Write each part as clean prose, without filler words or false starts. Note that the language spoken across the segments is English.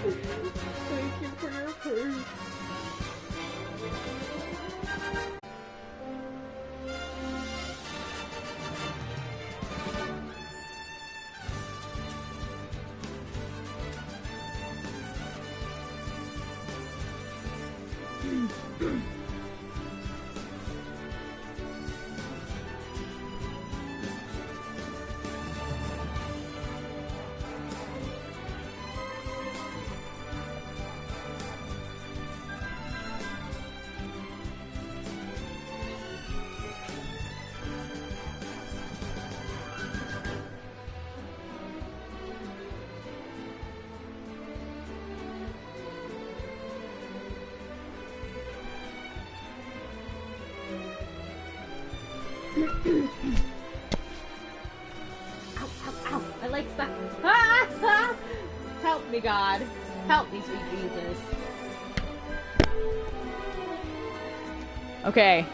Thank you for your purse. Ow, ow, ow. I like stuff. Ah! Help me, God. Help me, sweet Jesus. Okay.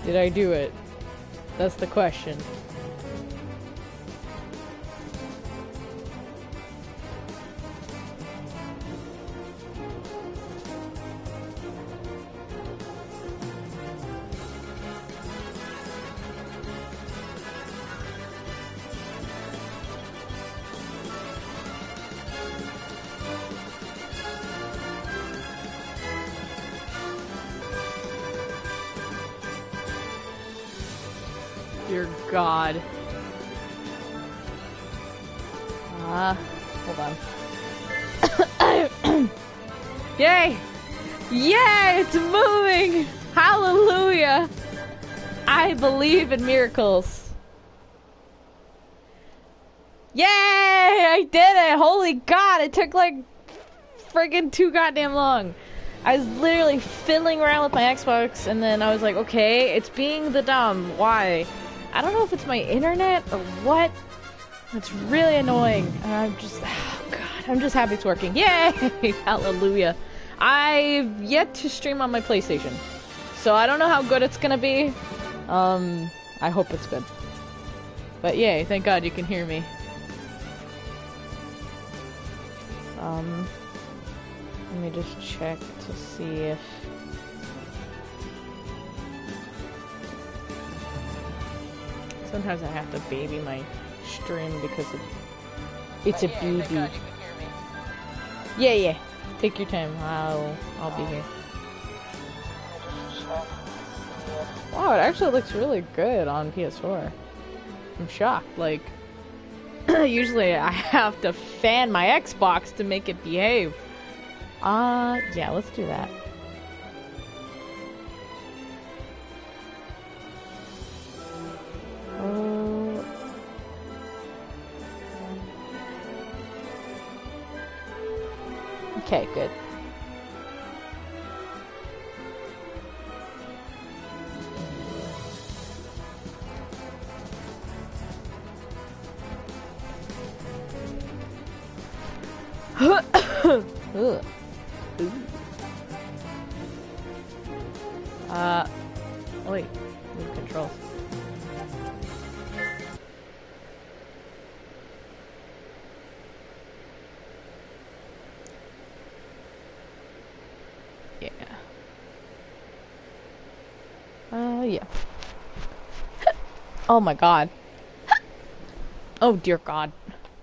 Did I do it? That's the question. Dear God. Hold on. Yay! Yay! It's moving! Hallelujah! I believe in miracles. Yay! I did it! Holy God! It took like friggin' too goddamn long. I was literally fiddling around with my Xbox, and then I was like, okay, it's being the dumb. Why? I don't know if it's my internet or what. It's really annoying. I'm just, oh God, I'm just happy it's working. Yay! Hallelujah. I've yet to stream on my PlayStation, so I don't know how good it's gonna be. I hope it's good. But yay, thank God you can hear me. Let me just check to see if... Sometimes I have to baby my stream because it's a BB. Yeah. Take your time. I'll be here. Wow, it actually looks really good on PS4. I'm shocked. Like, usually I have to fan my Xbox to make it behave. Yeah, let's do that. Okay, good. Wait, move controls. Yeah. Yeah. Oh my God. Oh dear God.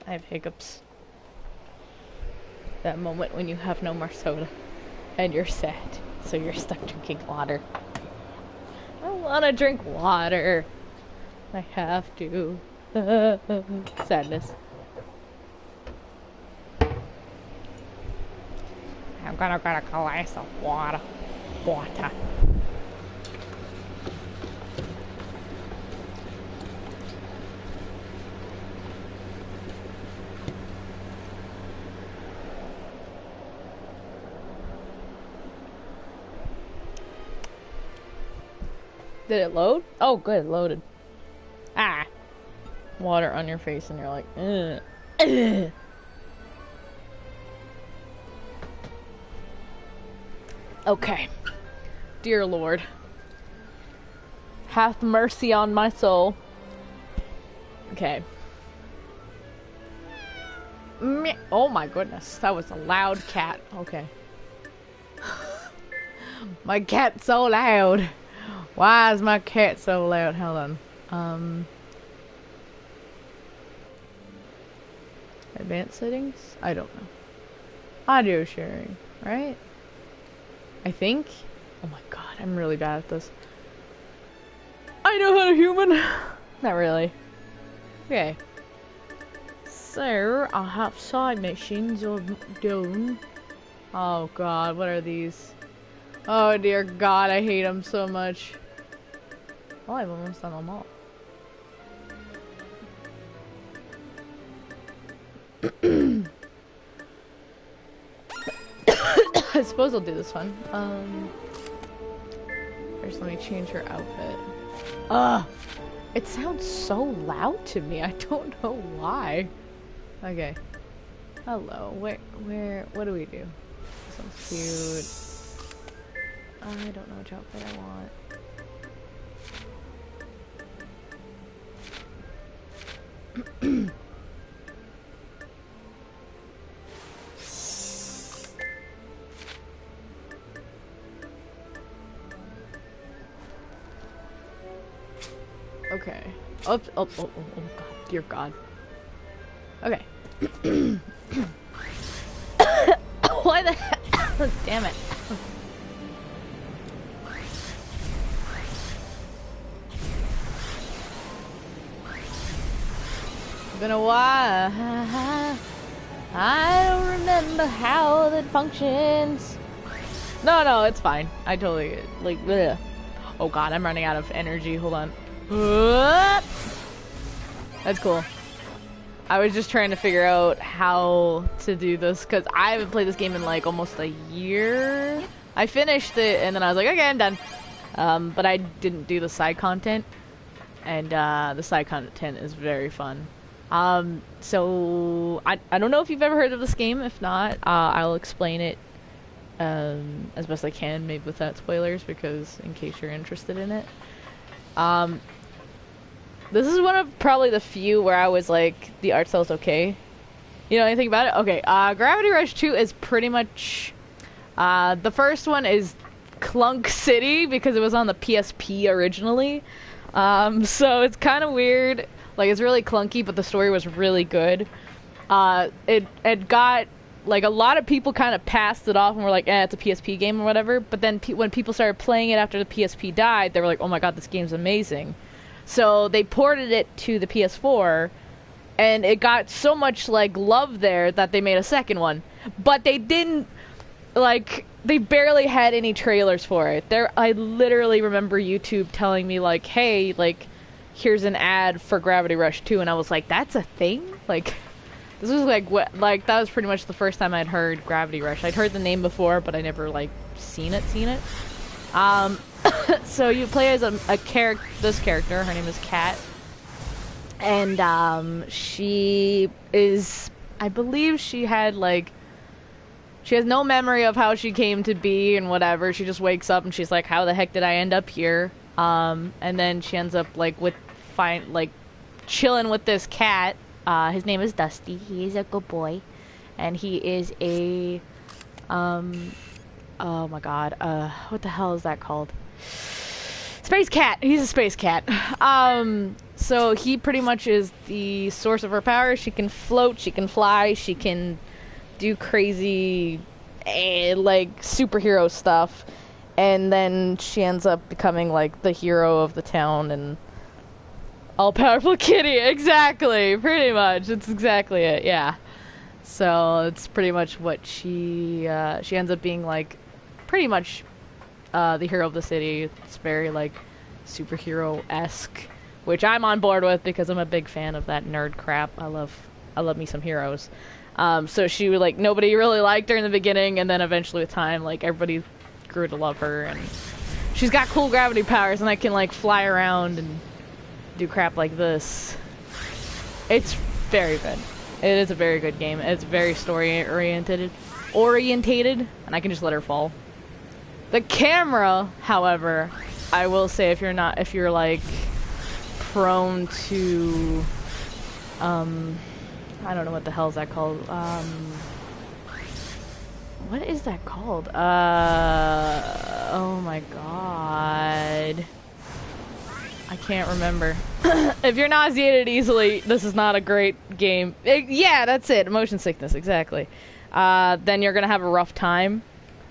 I have hiccups. That moment when you have no more soda and you're sad, so you're stuck drinking water. I want to drink water. I have to. Sadness. I'm gonna get a glass of water. Water. Did it load? Oh, good, it loaded. Ah! Water on your face and you're like, ugh. Ugh. Okay. Dear Lord, have mercy on my soul. Okay. Oh my goodness, that was a loud cat. Okay. My cat's so loud. Why is my cat so loud? Hold on. Advanced settings? I don't know. Audio sharing, right? I think? Oh my god, I'm really bad at this. I know how to human! Not really. Okay. So, I have side missions of doing. Oh god, what are these? Oh dear god, I hate them so much. Oh, I've almost done them all. I suppose I'll do this one. First, let me change her outfit. It sounds so loud to me. I don't know why. Okay. Hello. What do we do? This one's cute. I don't know which outfit I want. Okay. Oh, god, dear god. Okay. Why the heck? Damn it. Been a while. I don't remember how that functions. No, it's fine. I totally, like, bleh. Oh god, I'm running out of energy. Hold on. That's cool. I was just trying to figure out how to do this because I haven't played this game in like almost a year. I finished it and then I was like, okay, I'm done. But I didn't do the side content, and the side content is very fun. So I don't know if you've ever heard of this game. If not, I'll explain it as best I can, maybe without spoilers, because in case you're interested in it. This is one of probably the few where I was like, the art style's okay. You know anything about it? Okay, Gravity Rush 2 is pretty much, the first one is Clunk City because it was on the PSP originally. So it's kind of weird. Like, it's really clunky, but the story was really good. It got, like, a lot of people kind of passed it off and were like, it's a PSP game or whatever. But then when people started playing it after the PSP died, they were like, oh my god, this game's amazing. So they ported it to the PS4, and it got so much, like, love there that they made a second one. But they didn't, like, they barely had any trailers for it. I literally remember YouTube telling me, like, hey, like, here's an ad for Gravity Rush 2, and I was like, that's a thing? Like, this was, like, what, like, that was pretty much the first time I'd heard Gravity Rush. I'd heard the name before, but I never, like, seen it. So you play as this character, her name is Kat, and she is, I believe she has no memory of how she came to be and whatever. She just wakes up and she's like, how the heck did I end up here? And then she ends up chilling with this cat. His name is Dusty. He is a good boy, and he is a oh my god, what the hell is that called? Space cat! He's a space cat. So he pretty much is the source of her power. She can float, she can fly, she can do crazy, like, superhero stuff. And then she ends up becoming, like, the hero of the town and all-powerful kitty. Exactly! Pretty much. It's exactly it, yeah. So it's pretty much what she ends up being, like, pretty much the hero of the city. It's very, like, superhero-esque, which I'm on board with because I'm a big fan of that nerd crap. I love me some heroes. So she would, like, nobody really liked her in the beginning, and then eventually with time, like, everybody grew to love her, and she's got cool gravity powers, and I can, like, fly around and do crap like this. It's very good. It is a very good game. It's very story orientated, and I can just let her fall. The camera, however, I will say, if you're like prone to I don't know what the hell is that called. What is that called? Oh my god. I can't remember. If you're nauseated easily, this is not a great game. Yeah, that's it. Motion sickness, exactly. Then you're gonna have a rough time.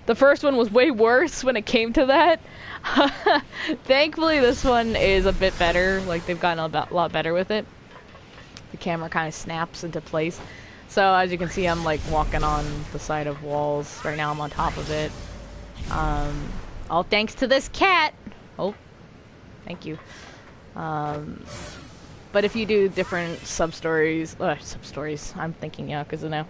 The first one was way worse when it came to that. Thankfully, this one is a bit better. Like, they've gotten a lot better with it. The camera kind of snaps into place. So, as you can see, I'm, like, walking on the side of walls. Right now, I'm on top of it. All thanks to this cat! Oh, thank you. But if you do different sub-stories, I'm thinking Yakuza now.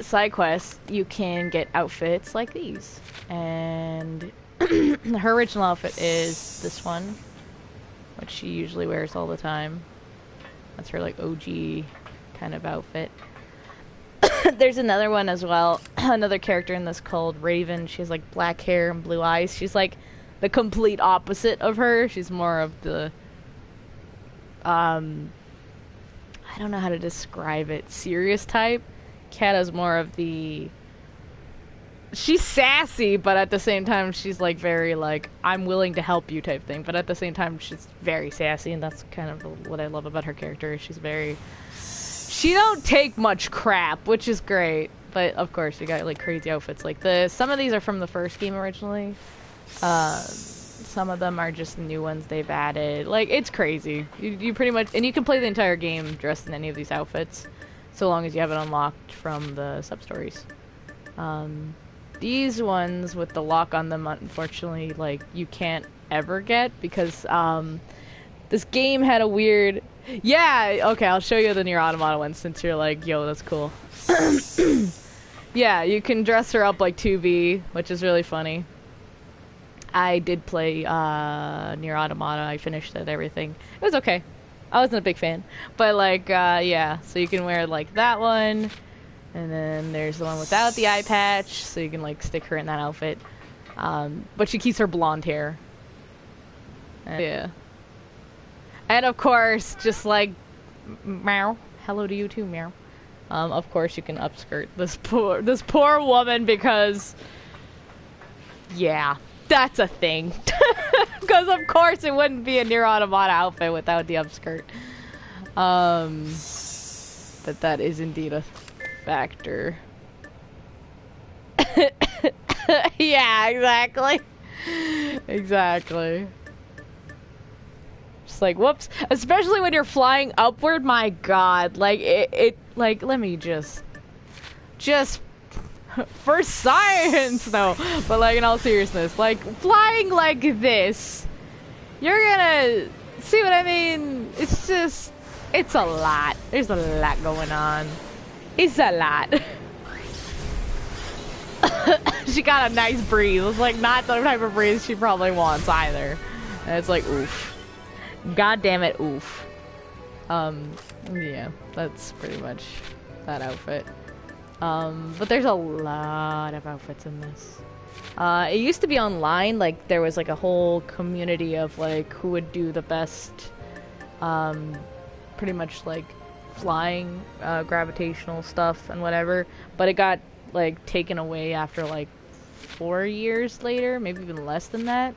Side quests, you can get outfits like these. And her original outfit is this one, which she usually wears all the time. That's her, like, OG kind of outfit. There's another one as well. Another character in this called Raven. She has, like, black hair and blue eyes. She's, like, the complete opposite of her. She's more of the, I don't know how to describe it, serious type. Kat is more of the, she's sassy, but at the same time, she's, like, very, like, I'm willing to help you type thing. But at the same time, she's very sassy, and that's kind of what I love about her character. She's very, she don't take much crap, which is great. But, of course, you got, like, crazy outfits like this. Some of these are from the first game originally. Some of them are just new ones they've added. Like, it's crazy. You pretty much, and you can play the entire game dressed in any of these outfits, so long as you have it unlocked from the sub-stories. These ones with the lock on them, unfortunately, like, you can't ever get, because, this game had a weird, yeah, okay, I'll show you the Nier Automata one, since you're like, yo, that's cool. Yeah, you can dress her up like 2B, which is really funny. I did play Nier Automata. I finished it, everything. It was okay. I wasn't a big fan. But, like, yeah. So you can wear, like, that one. And then there's the one without the eye patch. So you can, like, stick her in that outfit. But she keeps her blonde hair. Yeah. And, of course, just like, meow. Hello to you too, meow. Of course you can upskirt this poor woman because, yeah. That's a thing. Because of course it wouldn't be a Nier Automata outfit without the upskirt. But that is indeed a factor. Yeah, exactly. Exactly. Just like, whoops. Especially when you're flying upward, my god. Like, like, let me just for science, though. But, like, in all seriousness, like, flying like this, you're gonna see what I mean. It's just, it's a lot. There's a lot going on. It's a lot. She got a nice breeze. It's like not the type of breeze she probably wants either. And it's like, oof. God damn it, oof. Yeah, that's pretty much that outfit. But there's a lot of outfits in this. It used to be online, like, there was, like, a whole community of, like, who would do the best, pretty much, like, flying, gravitational stuff and whatever, but it got, like, taken away after, like, 4 years later, maybe even less than that.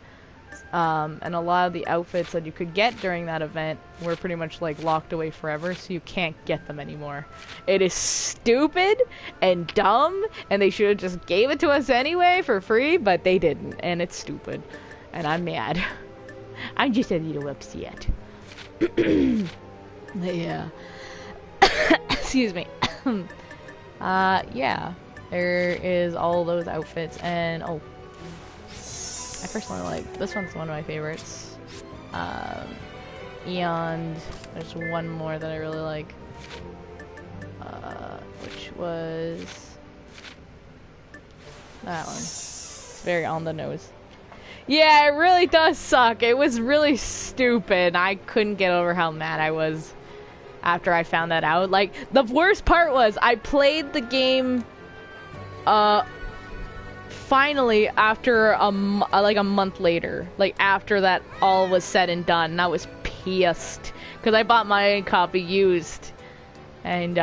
And a lot of the outfits that you could get during that event were pretty much, like, locked away forever, so you can't get them anymore. It is stupid and dumb, and they should have just gave it to us anyway for free, but they didn't, and it's stupid. And I'm mad. I'm just a little upset. Yeah. Excuse me. Yeah. There is all those outfits, and, oh. I personally like, this one's one of my favorites. Eon, there's one more that I really like. Which was that one. It's very on the nose. Yeah, it really does suck. It was really stupid. I couldn't get over how mad I was after I found that out. Like, the worst part was I played the game, finally after like a month later, like after that all was said and done, and I was pissed because I bought my copy used. And,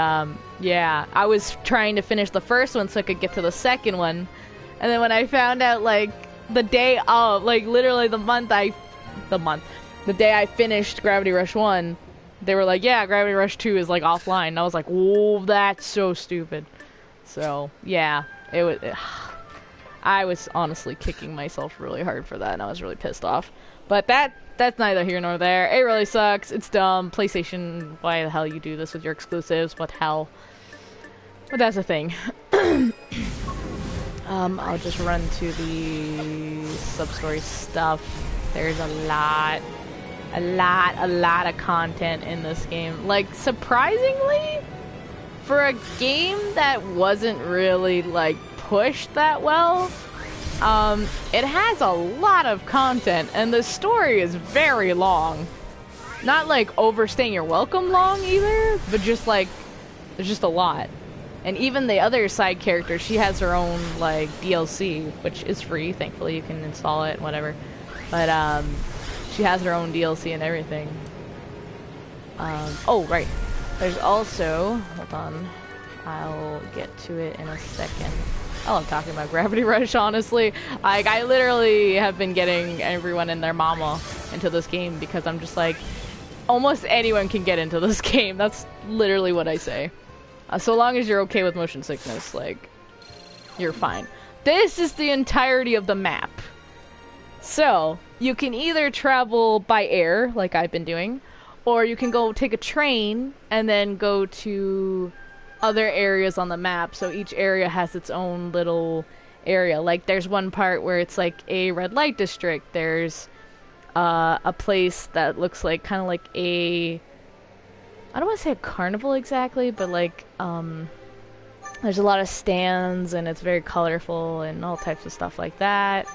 yeah, I was trying to finish the first one so I could get to the second one. And then when I found out, like, the day of, like, literally the day I finished Gravity Rush 1, they were like, yeah, Gravity Rush 2 is, like, offline. And I was like, whoa, that's so stupid. So, yeah, I was honestly kicking myself really hard for that, and I was really pissed off. But that's neither here nor there. It really sucks. It's dumb. PlayStation, why the hell you do this with your exclusives? What hell? But that's the thing. I'll just run to the sub-story stuff. There's a lot of content in this game. Like, surprisingly, for a game that wasn't really, like, pushed that well, it has a lot of content, and the story is very long. Not, like, overstaying your welcome long, either, but just, like, there's just a lot. And even the other side character, she has her own, like, DLC, which is free, thankfully. You can install it and whatever. But, she has her own DLC and everything. Oh, right. There's also... Hold on. I'll get to it in a second. I love talking about Gravity Rush, honestly. Like, I literally have been getting everyone and their mama into this game because I'm just like, almost anyone can get into this game. That's literally what I say. So long as you're okay with motion sickness, like, you're fine. This is the entirety of the map. So, you can either travel by air, like I've been doing, or you can go take a train and then go to other areas on the map. So each area has its own little area. Like, there's one part where it's like a red light district. There's a place that looks like kind of like a... I don't want to say a carnival exactly, but like, there's a lot of stands and it's very colorful and all types of stuff like that.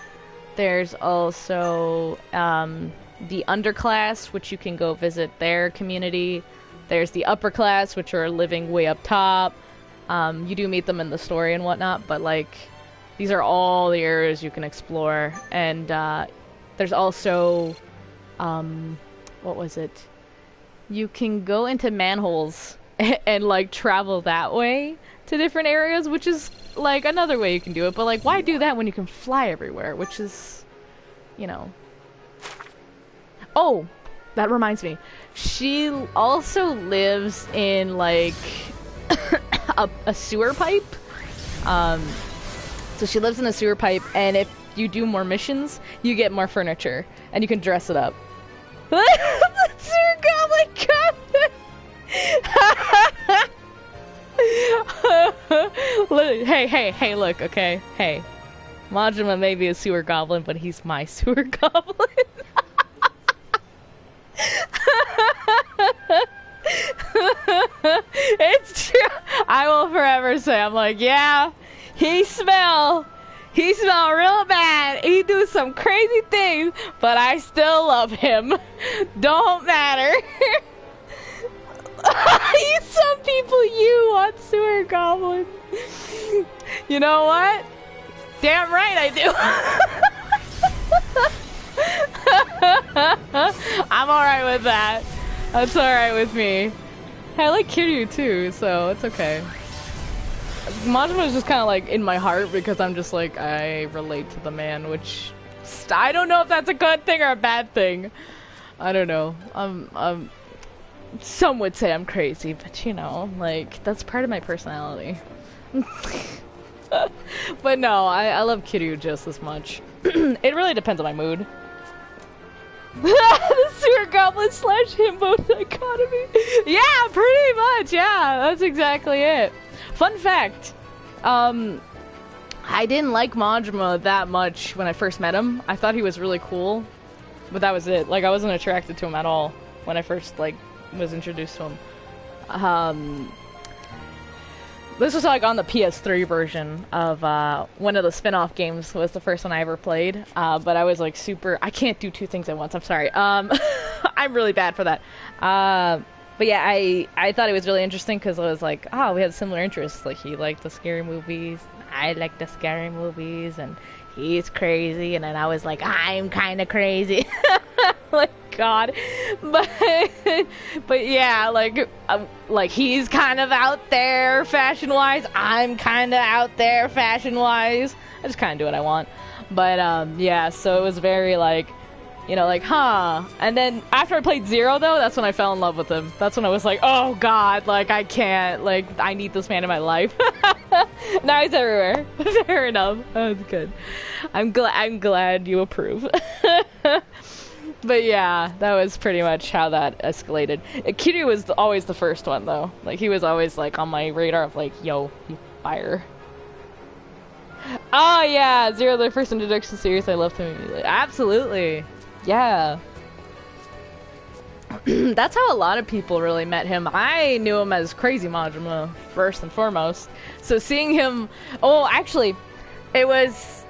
There's also the underclass, which you can go visit their community. There's the upper class, which are living way up top. You do meet them in the story and whatnot, but like, these are all the areas you can explore. And there's also, what was it? You can go into manholes and like travel that way to different areas, which is like another way you can do it. But like, why do that when you can fly everywhere? Which is, you know. Oh, that reminds me. She also lives in like a sewer pipe. So she lives in a sewer pipe, and if you do more missions, you get more furniture, and you can dress it up. Sewer goblin coming! Hey, look, okay? Hey. Majima may be a sewer goblin, but he's my sewer goblin. It's true. I will forever say, I'm like, yeah, he smell real bad. He do some crazy things, but I still love him. Don't matter. Some people you want sewer goblin. You know what? Damn right I do. I'm alright with that. That's alright with me. Hey, I like Kiryu too, so it's okay. Majima is just kind of like in my heart because I'm just like, I relate to the man, which I don't know if that's a good thing or a bad thing. I don't know. Some would say I'm crazy, but you know, like, that's part of my personality. But no, I love Kiryu just as much. It really depends on my mood. The sewer goblin / himbo dichotomy. Yeah, pretty much. Yeah, that's exactly it. Fun fact, I didn't like Majima that much when I first met him. I thought he was really cool, but that was it. Like, I wasn't attracted to him at all when I first, like, was introduced to him. This was like on the PS3 version of one of the spin-off games. Was the first one I ever played, but I was like super. I can't do two things at once. I'm sorry. I'm really bad for that. But yeah, I thought it was really interesting because I was like, oh, we had similar interests. Like, he liked the scary movies, I liked the scary movies, and he's crazy. And then I was like, I'm kind of crazy. Like, god. But but yeah, like he's kind of out there fashion-wise. I'm kind of out there fashion-wise. I just kind of do what I want. But yeah, so it was very like, you know, like, huh. And then after I played Zero, though, that's when I fell in love with him. That's when I was like, oh god, like I can't, like I need this man in my life. Now he's everywhere. Fair enough. That's good. I'm glad you approve. But yeah, that was pretty much how that escalated. Kiryu was always the first one, though. Like, he was always, like, on my radar of, like, yo, you fire. Oh, yeah, Zero, the first introduction series, I loved him immediately. Absolutely. Yeah. That's how a lot of people really met him. I knew him as Crazy Majima, first and foremost. So seeing him... Oh, actually, it was...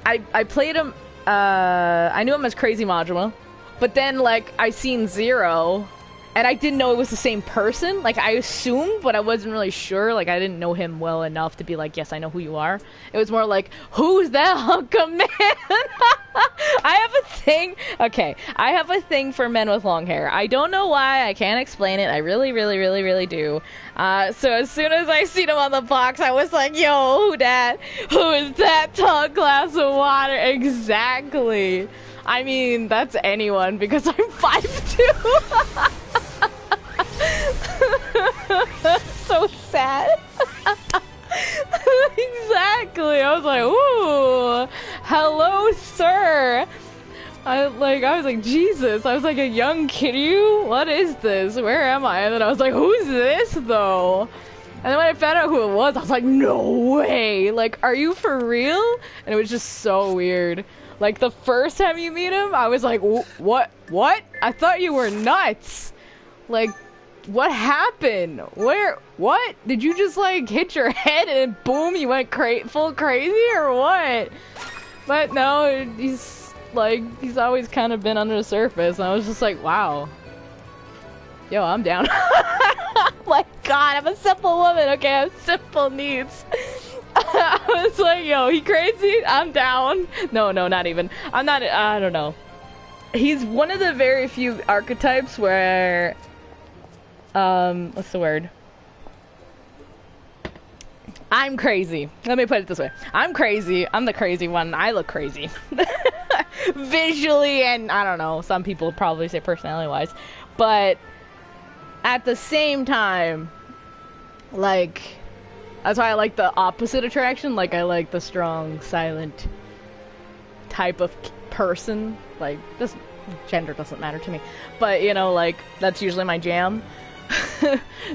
I played him... I knew him as Crazy Majima. But then, like, I seen Zero, and I didn't know it was the same person. Like, I assumed, but I wasn't really sure. Like, I didn't know him well enough to be like, yes, I know who you are. It was more like, who's that hunk of man? I have a thing... Okay, I have a thing for men with long hair. I don't know why. I can't explain it. I really, really, really, really do. So as soon as I seen him on the box, I was like, yo, who that? Who is that tall glass of water? Exactly. I mean, that's anyone, because I'm 5'2". So sad. Exactly. I was like, ooh, hello, sir. I was like, Jesus. I was like, a young Kiryu? What is this? Where am I? And then I was like, who's this, though? And then when I found out who it was, I was like, no way. Like, are you for real? And it was just so weird. Like, the first time you meet him, I was like, what? I thought you were nuts. Like, what happened? What? Did you just, like, hit your head and boom, you went full crazy or what? But no, he's always kind of been under the surface. And I was just like, wow. Yo, I'm down. Like, God, I'm a simple woman, okay? I have simple needs. I was like, yo, he crazy? I'm down. No, not even. I'm not, I don't know. He's one of the very few archetypes where, what's the word? I'm crazy. Let me put it this way. I'm crazy. I'm the crazy one. I look crazy. Visually, and I don't know, some people probably say personality-wise. But at the same time, like... That's why I like the opposite attraction. Like, I like the strong, silent type of person. Like, this gender doesn't matter to me. But, you know, like, that's usually my jam.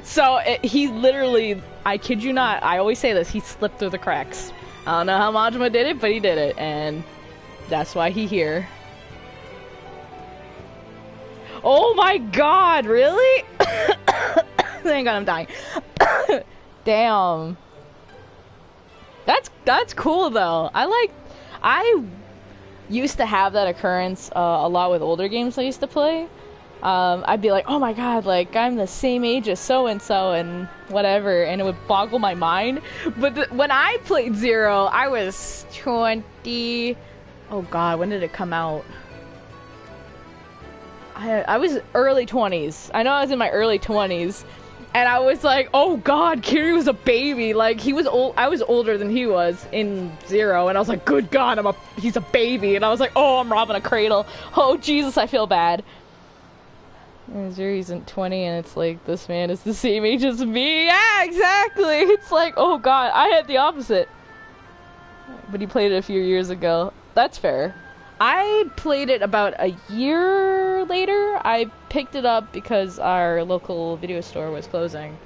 So, he literally, I kid you not, I always say this, he slipped through the cracks. I don't know how Majima did it, but he did it. And that's why he here. Oh my god, really? Thank god I'm dying. Damn. That's cool though. I used to have that occurrence a lot with older games I used to play. I'd be like, oh my god, like I'm the same age as so-and-so and whatever, and it would boggle my mind. But when I played Zero, I was 20... Oh god, when did it come out? I was early 20s. I know I was in my early 20s. And I was like, oh god, Kiryu was a baby. Like, he was old. I was older than he was in Zero. And I was like, good god, he's a baby. And I was like, oh, I'm robbing a cradle. Oh, Jesus, I feel bad. And Zero isn't 20, and it's like, this man is the same age as me. Yeah, exactly. It's like, oh god, I had the opposite. But he played it a few years ago. That's fair. I played it about a year later. I picked it up because our local video store was closing,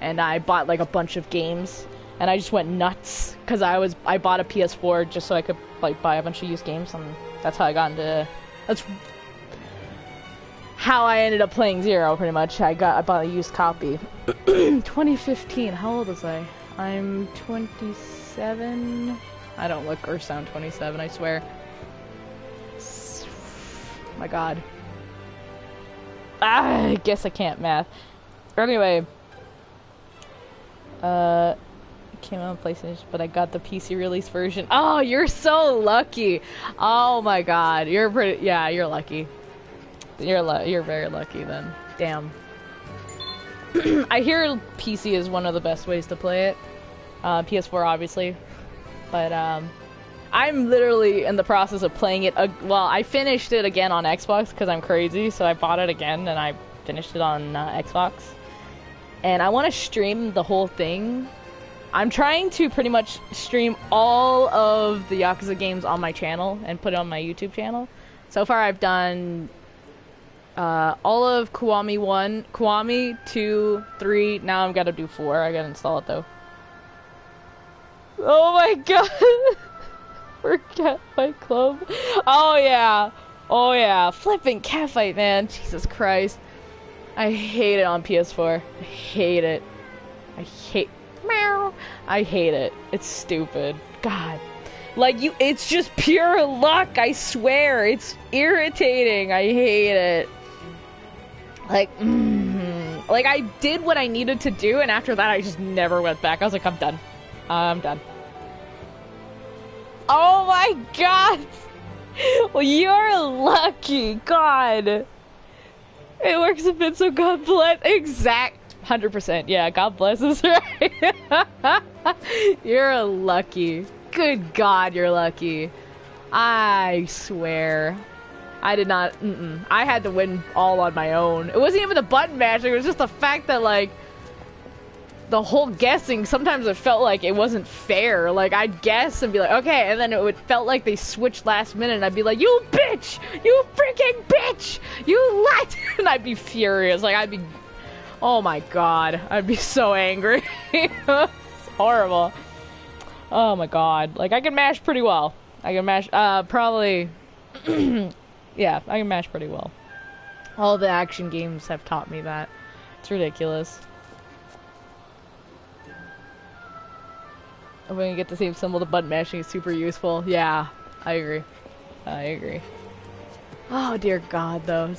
and I bought like a bunch of games, and I just went nuts because I bought a PS4 just so I could like buy a bunch of used games, and that's how I got into. That's how I ended up playing Zero. Pretty much, I bought a used copy. 2015. How old was I? I'm 27. I don't look or sound 27. I swear. My god. I guess I can't math. Anyway. Came out on PlayStation, but I got the PC release version. Oh, you're so lucky. Oh my god. You're pretty, yeah, you're lucky. You're very lucky then. Damn. I hear PC is one of the best ways to play it. PS4 obviously, but I'm literally in the process of playing it. Well, I finished it again on Xbox because I'm crazy, so I bought it again and I finished it on Xbox. And I want to stream the whole thing. I'm trying to pretty much stream all of the Yakuza games on my channel and put it on my YouTube channel. So far I've done all of Kiwami 1, Kiwami 2, 3, now I'm gotta do 4. I gotta install it though. Oh my god! For Catfight Club. Oh yeah! Oh yeah! Flipping Catfight, man! Jesus Christ. I hate it on PS4. I hate it. I hate it. It's stupid. God. Like, it's just pure luck, I swear. It's irritating. I hate it. Like, like, I did what I needed to do, and after that, I just never went back. I was like, I'm done. I'm done. Oh my god! Well, you're lucky. God. It works a bit, so God bless. Exact. 100%. Yeah, God bless is right. You're lucky. Good God, you're lucky. I swear. I did not, I had to win all on my own. It wasn't even the button mashing, it was just the fact that, like, the whole guessing, sometimes it felt like it wasn't fair. Like, I'd guess and be like, okay, and then it felt like they switched last minute, and I'd be like, you bitch! You freaking bitch! You lied! And I'd be furious. Like, I'd be, oh my god, I'd be so angry. It's horrible. Oh my god. Like, I can mash pretty well. I can mash, probably, yeah, I can mash pretty well. All the action games have taught me that. It's ridiculous. I'm gonna get the same symbol, the button mashing is super useful. Yeah, I agree. I agree. Oh dear god, though.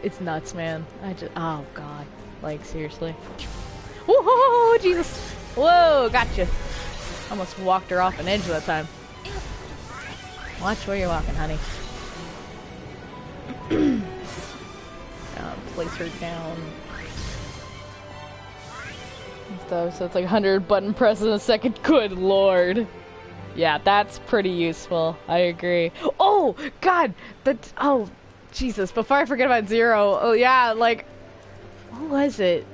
It's nuts, man. Oh god. Like, seriously. Whoa, Jesus! Whoa, gotcha. Almost walked her off an edge that time. Watch where you're walking, honey. Place her down. Stuff, so it's like 100 button presses in a second. Good lord. Yeah, that's pretty useful. I agree. Oh, God! Oh, Jesus. Before I forget about Zero. Oh, yeah, like... What was it?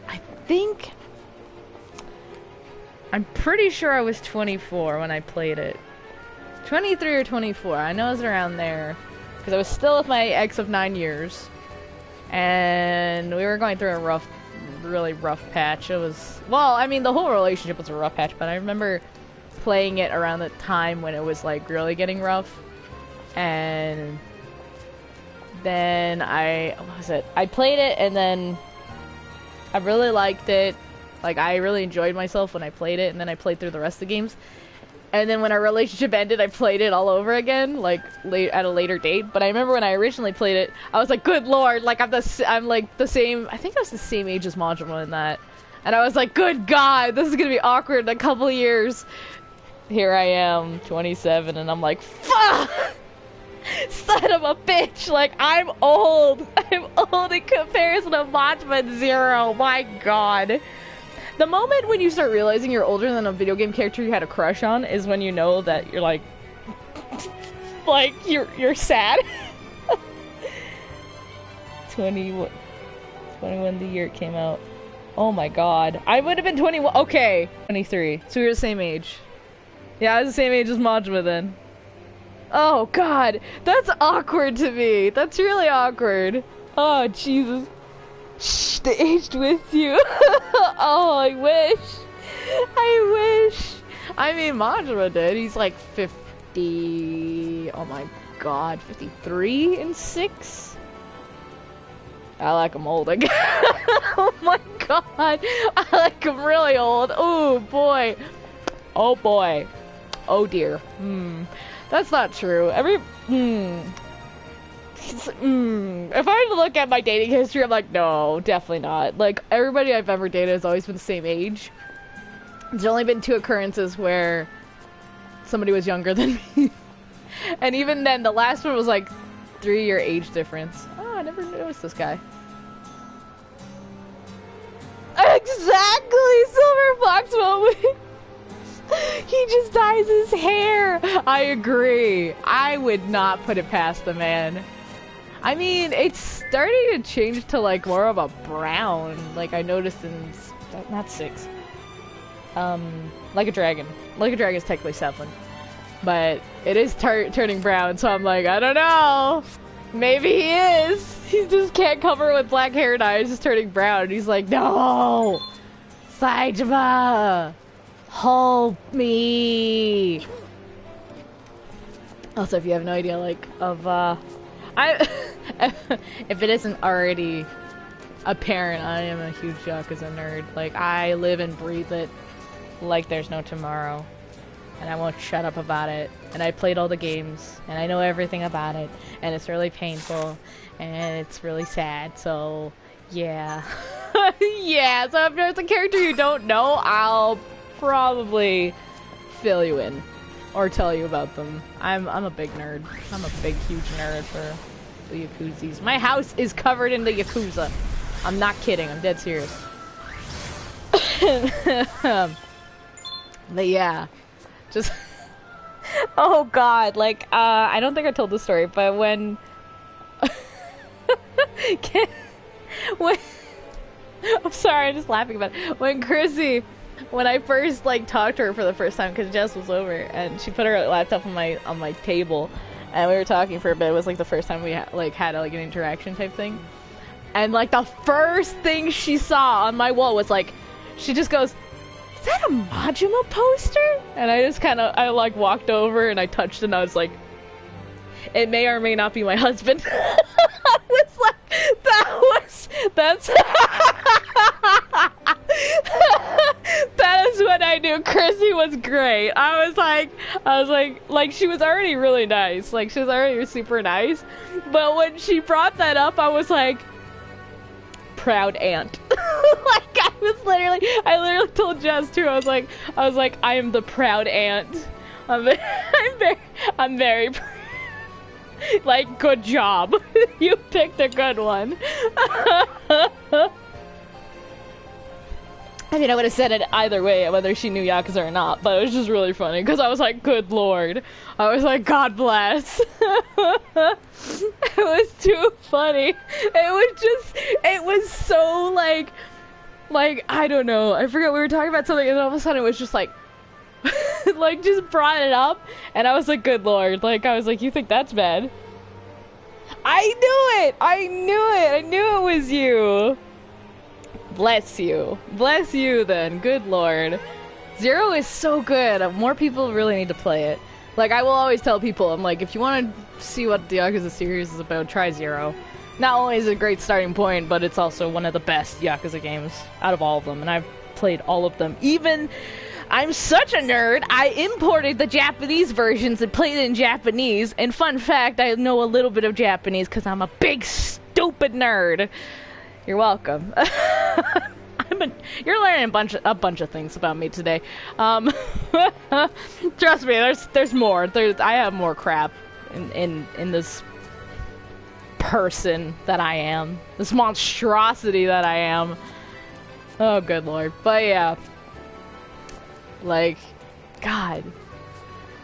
I think... I'm pretty sure I was 24 when I played it. 23 or 24. I know it was around there. Because I was still with my ex of 9 years. And we were going through a really rough patch. It was... Well, I mean, the whole relationship was a rough patch, but I remember playing it around the time when it was, like, really getting rough. And... then what was it? I played it, and then I really liked it. Like, I really enjoyed myself when I played it, and then I played through the rest of the games. And then when our relationship ended, I played it all over again, like, at a later date. But I remember when I originally played it, I was like, good lord, like, I'm like the same, I think I was the same age as Majima in that. And I was like, good god, this is gonna be awkward in a couple of years. Here I am, 27, and I'm like, fuck! Son of a bitch, like, I'm old. I'm old in comparison to Majima and Zero, my god. The moment when you start realizing you're older than a video game character you had a crush on is when you know that you're like, you're sad. 21 the year it came out. Oh my god. I would have been 21. Okay. 23. So we were the same age. Yeah, I was the same age as Majima then. Oh god. That's awkward to me. That's really awkward. Oh, Jesus. Shh, they aged with you. Oh, I wish. I wish. I mean, Majima did. He's like 50... Oh my god, 53 and 6? I like him old again. Oh my god. I like him really old. Oh boy. Oh boy. Oh dear. That's not true. If I look at my dating history, I'm like, no, definitely not. Like, everybody I've ever dated has always been the same age. There's only been 2 occurrences where somebody was younger than me. And even then, the last one was like 3-year age difference. Oh, I never noticed this guy. Exactly, Silver Fox moment. He just dyes his hair. I agree. I would not put it past the man. I mean, it's starting to change to like more of a brown. Like I noticed in not 6. Like a Dragon. Like a Dragon is technically 7, but it is turning brown. So I'm like, I don't know. Maybe he is. He just can't cover it with black hair dye. He's just turning brown. And he's like, no, Saitama, help me. Also, if you have no idea, like, of, if it isn't already apparent, I am a huge Yakuza nerd. Like, I live and breathe it like there's no tomorrow. And I won't shut up about it. And I played all the games, and I know everything about it. And it's really painful, and it's really sad, so, yeah. Yeah, so if there's a character you don't know, I'll probably fill you in. Or tell you about them. I'm a big nerd. I'm a big, huge nerd for the Yakuzis. My house is covered in the Yakuza. I'm not kidding. I'm dead serious. But yeah. Just... oh god, like, I don't think I told the story, but when... I'm sorry, I'm just laughing about it. When Chrissy... When I first, like, talked to her for the first time, because Jess was over, and she put her laptop on my table, and we were talking for a bit. It was, like, the first time we had an interaction type thing. And, like, the first thing she saw on my wall was, like, she just goes, is that a Majima poster? And I just like, walked over, and I touched it, and I was like, it may or may not be my husband. I was like, that's... That is when I knew Chrissy was great. I was like, she was already really nice. Like, she was already super nice. But when she brought that up, I was like, proud aunt. Like, I literally told Jess too. I was like, I am the proud aunt. I'm very like, good job. You picked a good one. I mean, I would have said it either way, whether she knew Yakuza or not, but it was just really funny, because I was like, good lord. I was like, God bless. It was too funny. It was so, like, I don't know, I forget, we were talking about something, and all of a sudden it was just like, like, just brought it up, and I was like, good lord. Like, I was like, you think that's bad? I knew it! I knew it was you! Bless you. Bless you then. Good lord. Zero is so good. More people really need to play it. Like, I will always tell people, I'm like, if you want to see what the Yakuza series is about, try Zero. Not only is it a great starting point, but it's also one of the best Yakuza games out of all of them, and I've played all of them. Even, I'm such a nerd, I imported the Japanese versions and played it in Japanese, and fun fact, I know a little bit of Japanese because I'm a big, stupid nerd. You're welcome. You're learning a bunch of things about me today. Trust me, there's more. I have more crap in this person that I am. This monstrosity that I am. Oh, good lord. But yeah. Like, God.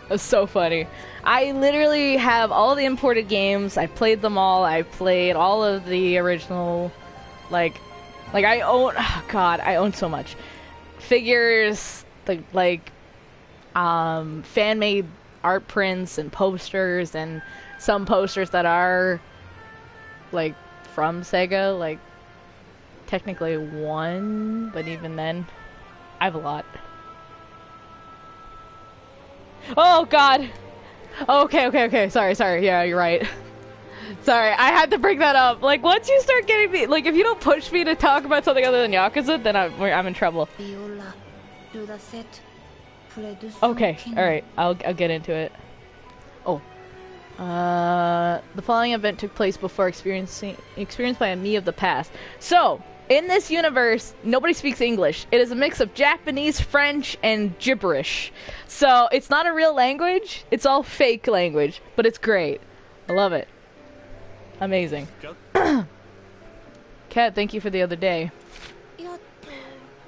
That's so funny. I literally have all the imported games. I've played them all. I've played all of the original... Like I own, oh god, I own so much. Figures, fan-made art prints and posters, and some posters that are, like, from Sega, like, technically one, but even then, I have a lot. Oh god! Okay, sorry, yeah, you're right. Sorry, I had to bring that up. Like, once you start getting me, like, if you don't push me to talk about something other than Yakuza, then I'm in trouble. Okay, alright, I'll get into it. Oh. The following event took place before experienced by a me of the past. So, in this universe, nobody speaks English. It is a mix of Japanese, French, and gibberish. So, it's not a real language, it's all fake language, but it's great. I love it. Amazing. Kat, thank you for the other day.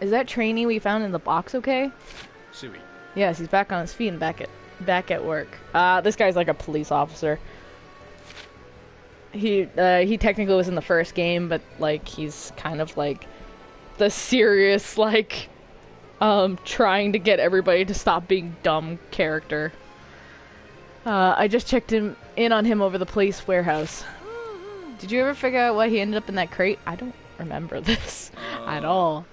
Is that trainee we found in the box okay? Sui. Yes, he's back on his feet and back at work. This guy's like a police officer. He technically was in the first game, but like he's kind of like the serious like trying to get everybody to stop being dumb character. I just checked in on him over the police warehouse. Did you ever figure out why he ended up in that crate? I don't remember this at all.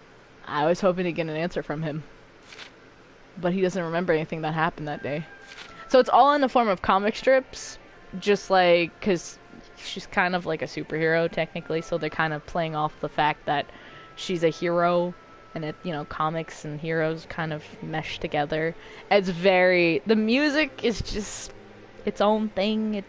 I was hoping to get an answer from him. But he doesn't remember anything that happened that day. So it's all in the form of comic strips. Just like, because she's kind of like a superhero technically. So they're kind of playing off the fact that she's a hero. And it, you know, comics and heroes kind of mesh together. It's very, the music is just its own thing.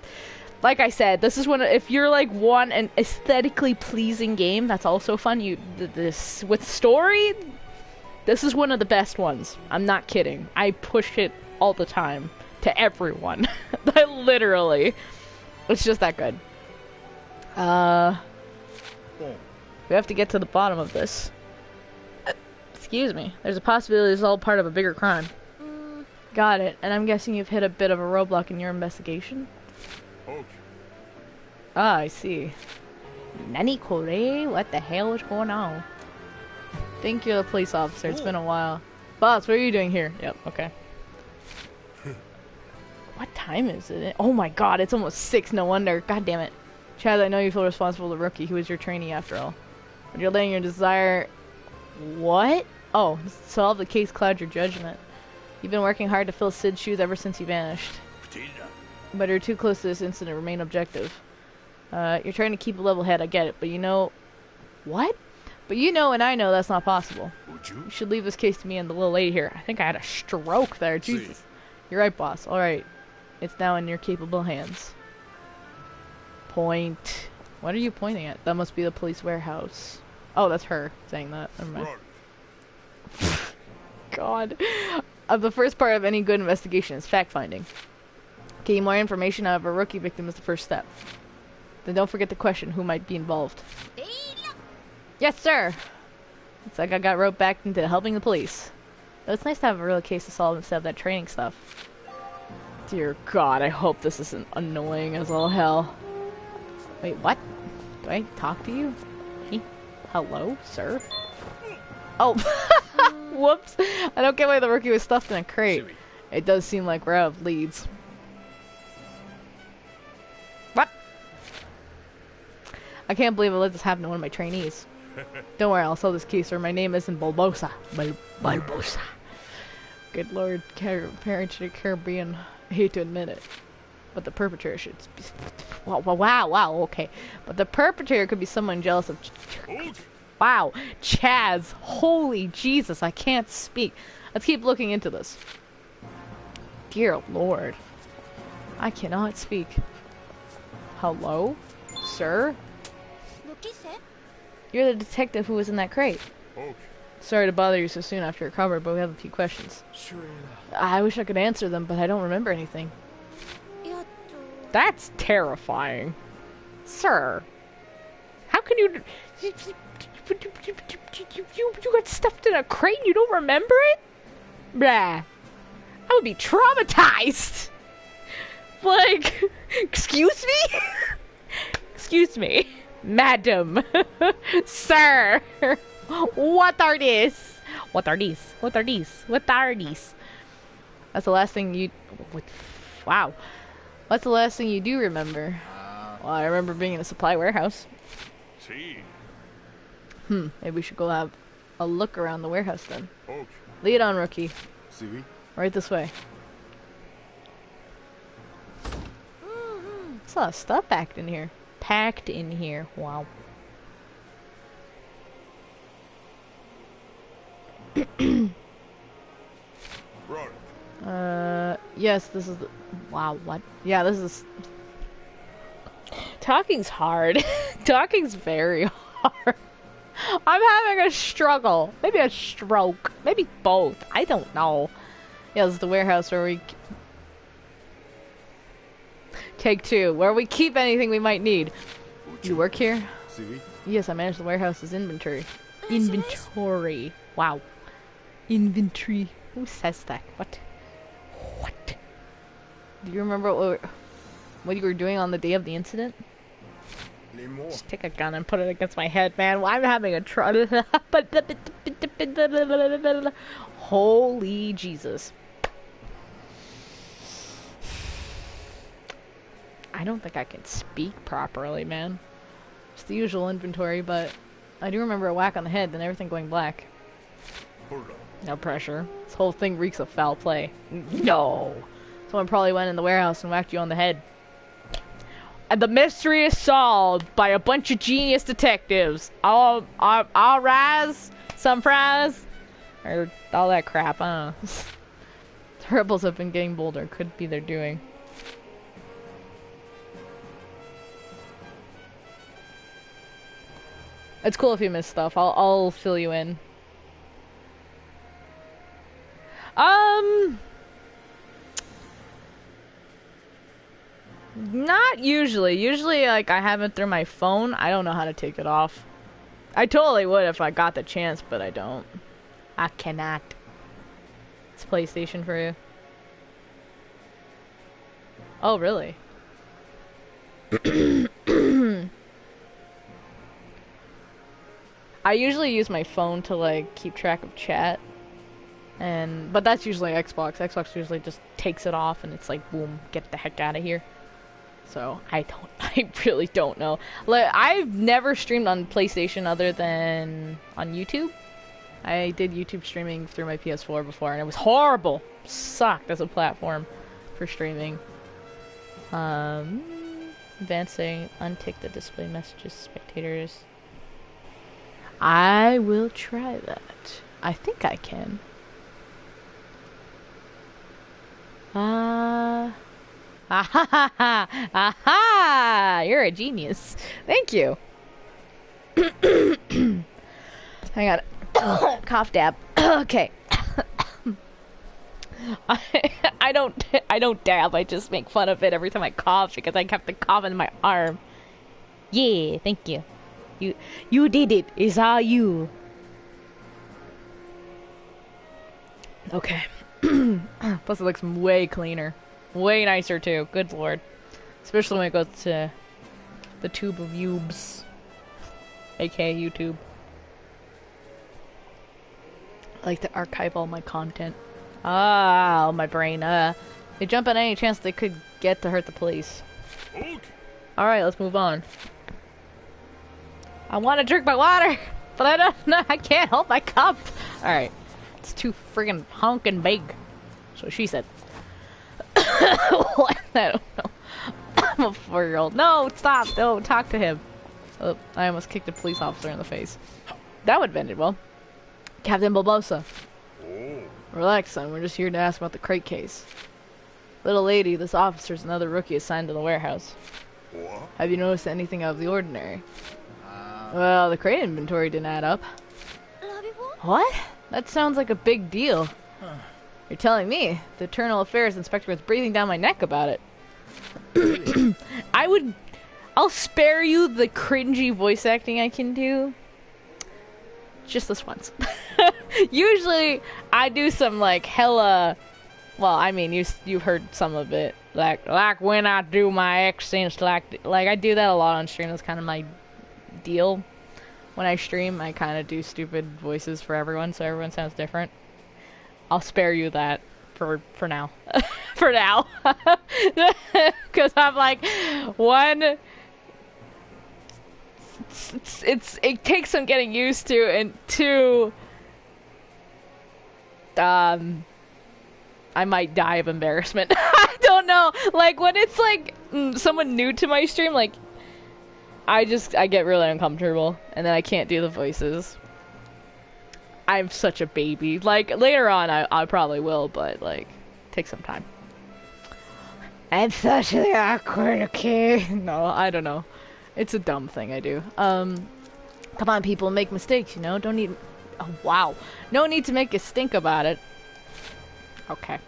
Like I said, this is one. If you're like want an aesthetically pleasing game that's also fun, this with story, this is one of the best ones. I'm not kidding. I push it all the time to everyone. Literally, it's just that good. We have to get to the bottom of this. Excuse me. There's a possibility this is all part of a bigger crime. Got it. And I'm guessing you've hit a bit of a roadblock in your investigation. Okay. Ah, I see. Nani Kore? What the hell is going on? Think you're the police officer. It's been a while. Boss, what are you doing here? Yep, okay. What time is it? Oh my god, it's almost 6. No wonder. God damn it. Chad, I know you feel responsible for the rookie. He was your trainee after all. But you're letting your desire... What? Oh, solve the case, cloud your judgment. You've been working hard to fill Sid's shoes ever since he vanished. But you're too close to this incident. Remain objective. You're trying to keep a level head. I get it. But you know... What? But you know and I know that's not possible. You should leave this case to me and the little lady here. I think I had a stroke there. Jesus. You're right, boss. Alright. It's now in your capable hands. Point. What are you pointing at? That must be the police warehouse. Oh, that's her saying that. Never mind. God. The first part of any good investigation is fact-finding. Getting more information out of a rookie victim is the first step. Then don't forget the question, who might be involved? Yes, sir! It's like I got roped back into helping the police. But it's nice to have a real case to solve instead of that training stuff. Dear God, I hope this isn't annoying as all hell. Wait, what? Do I talk to you? Hey, hello, sir? Oh! Whoops! I don't get why the rookie was stuffed in a crate. It does seem like we're out of leads. What? I can't believe I let this happen to one of my trainees. Don't worry, I'll solve this case, or my name isn't Barbosa. Barbosa. Good Lord, Parents of the Caribbean. I hate to admit it, but the perpetrator should be... Wow, okay. But the perpetrator could be someone jealous of... Wow, Chaz. Holy Jesus, I can't speak. Let's keep looking into this. Dear Lord. I cannot speak. Hello? Sir? You're the detective who was in that crate. Sorry to bother you so soon after your cover, but we have a few questions. I wish I could answer them, but I don't remember anything. That's terrifying. Sir. How can you... You got stuffed in a crate and you don't remember it? Blah. I would be traumatized. Like, excuse me? Excuse me. Madam. Sir. What are these? What are these? What are these? What are these? That's the last thing you... Wow. What's the last thing you do remember? Well, I remember being in a supply warehouse. Maybe we should go have a look around the warehouse then. Lead on, rookie. Right this way. There's a lot of stuff packed in here. Packed in here. Wow. Yes, this is the... Wow, what? Yeah, this is... Talking's hard. Talking's very hard. I'm having a struggle. Maybe a stroke. Maybe both. I don't know. Yeah, this is the warehouse where we... Take 2. Where we keep anything we might need. You work here? See? Yes, I manage the warehouse's inventory. Inventory. Wow. Inventory. Who says that? What? What? Do you remember what you were doing on the day of the incident? Just take a gun and put it against my head, man. I'm having a Holy Jesus. I don't think I can speak properly, man. It's the usual inventory, but I do remember a whack on the head and everything going black. No pressure. This whole thing reeks of foul play. No! Someone probably went in the warehouse and whacked you on the head. And the mystery is solved by a bunch of genius detectives. All rise, some fries, or all that crap. I don't know. The rebels have been getting bolder. Could be their doing. It's cool if you miss stuff. I'll fill you in. Not usually. Usually, like, I have it through my phone. I don't know how to take it off. I totally would if I got the chance, but I don't. I cannot. It's PlayStation for you. Oh, really? I usually use my phone to, like, keep track of chat. But that's usually Xbox. Xbox usually just takes it off and it's like, boom, get the heck out of here. So, I really don't know. Like, I've never streamed on PlayStation other than on YouTube. I did YouTube streaming through my PS4 before, and it was horrible. Sucked as a platform for streaming. Advancing, untick the display messages, spectators. I will try that. I think I can. Aha! You're a genius. Thank you. Hang on. Cough dab. Okay. I don't dab. I just make fun of it every time I cough because I kept the cough in my arm. Yeah, thank you. You did it. It's all you. Okay. Plus it looks way cleaner. Way nicer too. Good lord. Especially when it goes to the tube of Ubes. AKA YouTube. I like to archive all my content. Ah, my brain. They jump at any chance they could get to hurt the police. Okay. Alright, let's move on. I want to drink my water, but I don't know. I can't hold my cup. Alright. It's too friggin' honkin' big. So she said. What? I don't know. I'm a 4-year-old. No, stop. Don't talk to him. Oh, I almost kicked a police officer in the face. That would have ended well. Captain Barbosa. Oh. Relax, son. We're just here to ask about the crate case. Little lady, this officer's another rookie assigned to the warehouse. What? Have you noticed anything out of the ordinary? Well, the crate inventory didn't add up. What? That sounds like a big deal. You're telling me the Internal Affairs Inspector was breathing down my neck about it. I'll spare you the cringy voice acting I can do. Just this once. Usually, I do some, like, hella... Well, I mean, you've heard some of it. Like when I do my accents, like I do that a lot on stream. That's kind of my deal. When I stream, I kind of do stupid voices for everyone, so everyone sounds different. I'll spare you that for now. For now. Because I'm like, one, it takes some getting used to, and two, I might die of embarrassment. I don't know. Like, when it's like someone new to my stream, like, I get really uncomfortable, and then I can't do the voices. I'm such a baby. Like, later on, I probably will, but, like, take some time. I'm such an awkward kid. No, I don't know. It's a dumb thing I do. Come on, people, make mistakes, you know? Don't need... Oh, wow. No need to make a stink about it. Okay.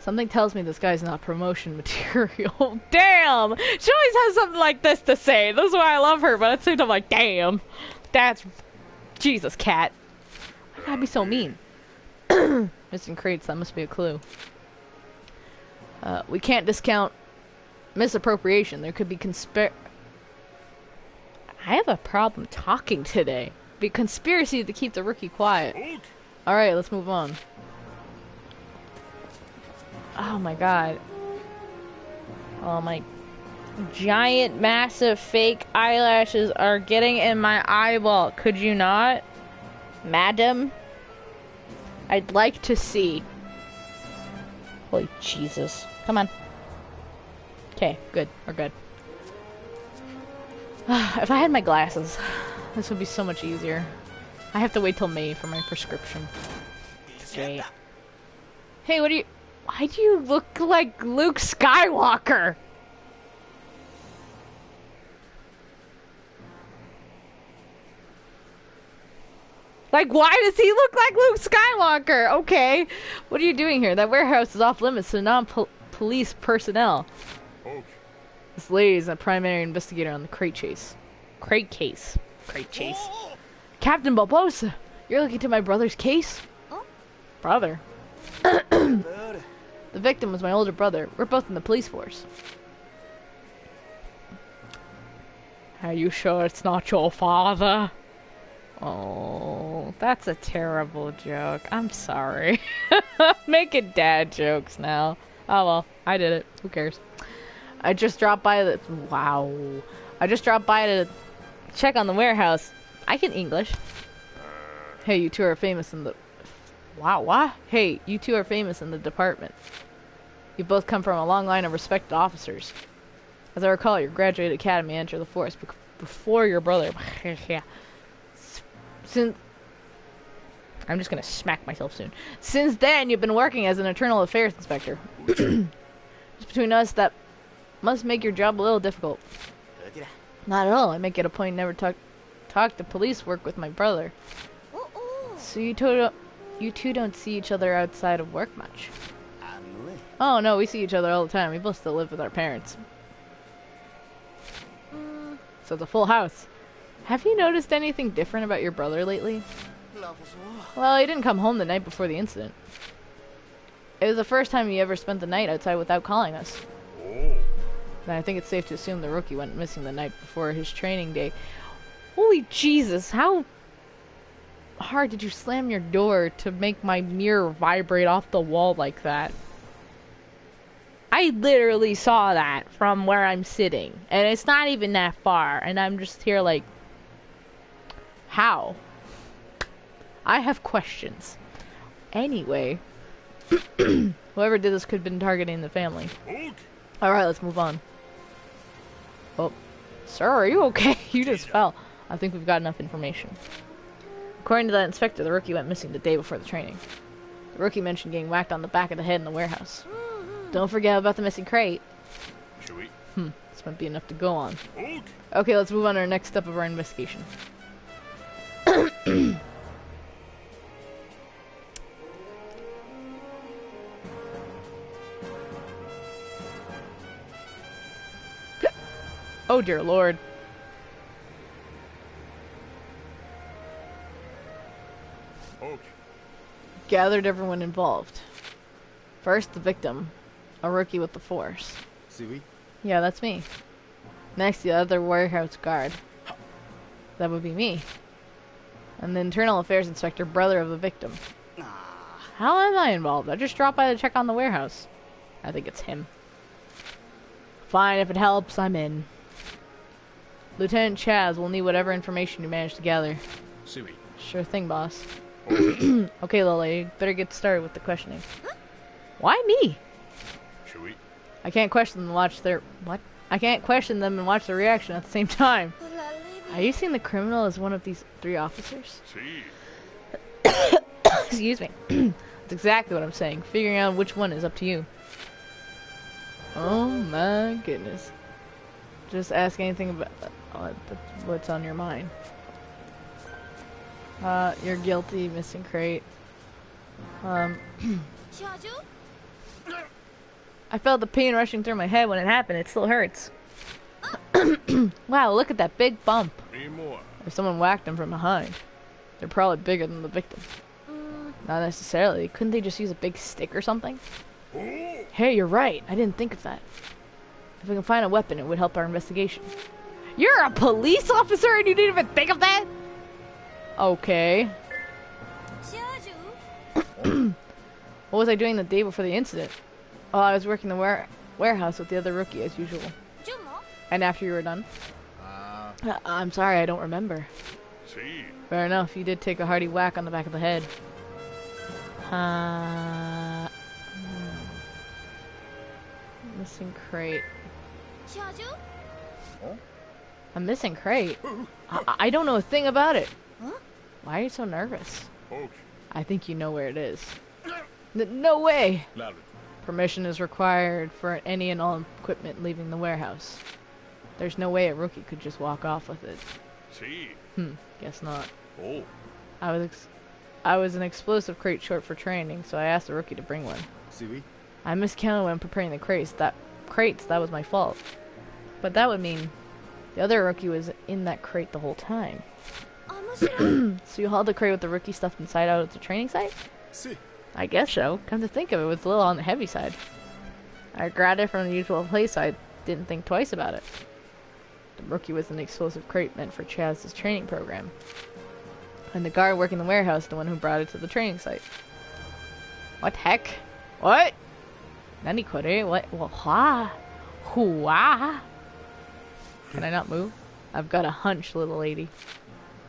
Something tells me this guy's not promotion material. Damn! She always has something like this to say. This is why I love her, but at the same time, I'm like, damn. That's... Jesus, cat. Why gotta be so mean? Missing crates, that must be a clue. We can't discount misappropriation. There could be I have a problem talking today. Be conspiracy to keep the rookie quiet. Alright, let's move on. Oh my god. Oh my... Giant, massive, fake eyelashes are getting in my eyeball. Could you not? Madam? I'd like to see. Holy Jesus. Come on. Okay, good. We're good. If I had my glasses, this would be so much easier. I have to wait till May for my prescription. Okay. Hey, what do you... Why do you look like Luke Skywalker? Like, why does he look like Luke Skywalker? Okay. What are you doing here? That warehouse is off limits to non-police personnel. Okay. This lady is a primary investigator on the crate case. Crate case. Captain Barbosa, you're looking to my brother's case? Brother? The victim was my older brother. We're both in the police force. Are you sure it's not your father? Oh, that's a terrible joke. I'm sorry. Making dad jokes now. Oh well, I did it. Who cares? I just dropped by the... Wow. I just dropped by to check on the warehouse. I can English. Hey, you two are famous in the... Wow, what? Hey, you two are famous in the department. You both come from a long line of respected officers. As I recall, your graduate academy entered the force before your brother. Yeah. Since... I'm just gonna smack myself soon. Since then, you've been working as an internal affairs inspector. Just between us, that must make your job a little difficult. Not at all. I make it a point never talk to police work with my brother. So you two don't see each other outside of work much. Oh no, we see each other all the time. We both still live with our parents. So it's a full house. Have you noticed anything different about your brother lately? Well, he didn't come home the night before the incident. It was the first time he ever spent the night outside without calling us. And I think it's safe to assume the rookie went missing the night before his training day. Holy Jesus, how hard did you slam your door to make my mirror vibrate off the wall like that? I literally saw that from where I'm sitting, and it's not even that far, and I'm just here like, how? I have questions. Anyway, whoever did this could have been targeting the family. Alright, let's move on. Oh, sir, are you okay? You just fell. I think we've got enough information. According to that inspector, the rookie went missing the day before the training. The rookie mentioned getting whacked on the back of the head in the warehouse. Don't forget about the missing crate. This might be enough to go on. Okay, let's move on to our next step of our investigation. Oh dear Lord. Gathered everyone involved. First, the victim, a rookie with the force. Yeah, that's me. Next, the other warehouse guard. That would be me. And the internal affairs inspector, brother of the victim. How am I involved? I just dropped by to check on the warehouse. I think it's him. Fine, if it helps, I'm in. Lieutenant Chaz will need whatever information you manage to gather. Sure thing, boss. Okay, little lady, better get started with the questioning. Why me? I can't question them and watch their... What? I can't question them and watch their reaction at the same time. Are you seeing the criminal as one of these 3 officers? Excuse me. That's exactly what I'm saying. Figuring out which one is up to you. Oh my goodness. Just ask anything about what's on your mind. You're guilty, missing crate. I felt the pain rushing through my head when it happened. It still hurts. Wow, look at that big bump. Or someone whacked him from behind. They're probably bigger than the victim. Not necessarily. Couldn't they just use a big stick or something? Hey, you're right. I didn't think of that. If we can find a weapon, it would help our investigation. You're a police officer and you didn't even think of that? Okay. What was I doing the day before the incident? Oh, I was working the warehouse with the other rookie as usual. And after you were done? I'm sorry, I don't remember. Fair enough, you did take a hearty whack on the back of the head. Missing crate. A missing crate? I don't know a thing about it. Why are you so nervous? I think you know where it is. No way! Permission is required for any and all equipment leaving the warehouse. There's no way a rookie could just walk off with it. Guess not. I was an explosive crate short for training, so I asked the rookie to bring one. I miscounted when preparing the crates. That was my fault. But that would mean the other rookie was in that crate the whole time. So you hauled the crate with the rookie stuffed inside out at the training site? I guess so. Come to think of it, it was a little on the heavy side. I grabbed it from the usual place, so I didn't think twice about it. The rookie was an explosive crate meant for Chaz's training program. And the guard working the warehouse, the one who brought it to the training site. What heck? What? Nani kore? What? Wah? Hua? Can I not move? I've got a hunch, little lady.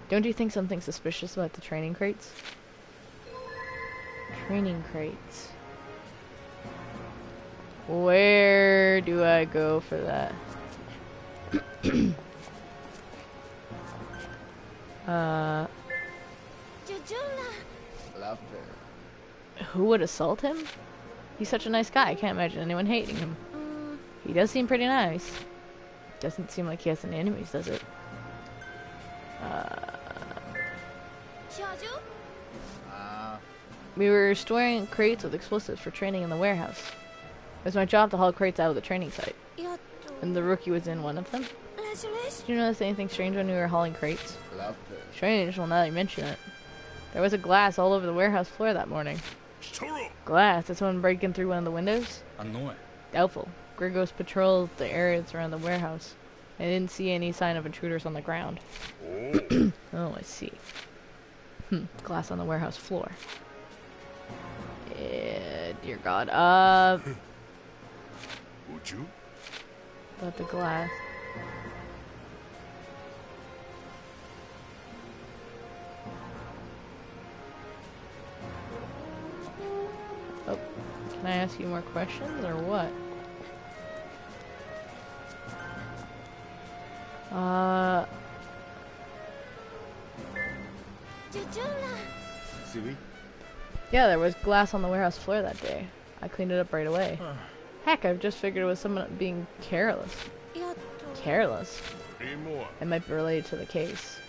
Don't you think something suspicious about the training crates? Training crates. Where do I go for that? Who would assault him? He's such a nice guy, I can't imagine anyone hating him. He does seem pretty nice. Doesn't seem like he has any enemies, does it? We were storing crates with explosives for training in the warehouse. It was my job to haul crates out of the training site. And the rookie was in one of them. Did you notice anything strange when we were hauling crates? Strange? Well, now that you mention it. There was a glass all over the warehouse floor that morning. Glass? Did someone break in through one of the windows? Doubtful. Grigos patrolled the areas around the warehouse. I didn't see any sign of intruders on the ground. Oh, I see. Glass on the warehouse floor. Dear God. About the glass. Oh, can I ask you more questions or what? Yeah, there was glass on the warehouse floor that day. I cleaned it up right away. Heck, I just figured it was someone being careless. Careless? It might be related to the case.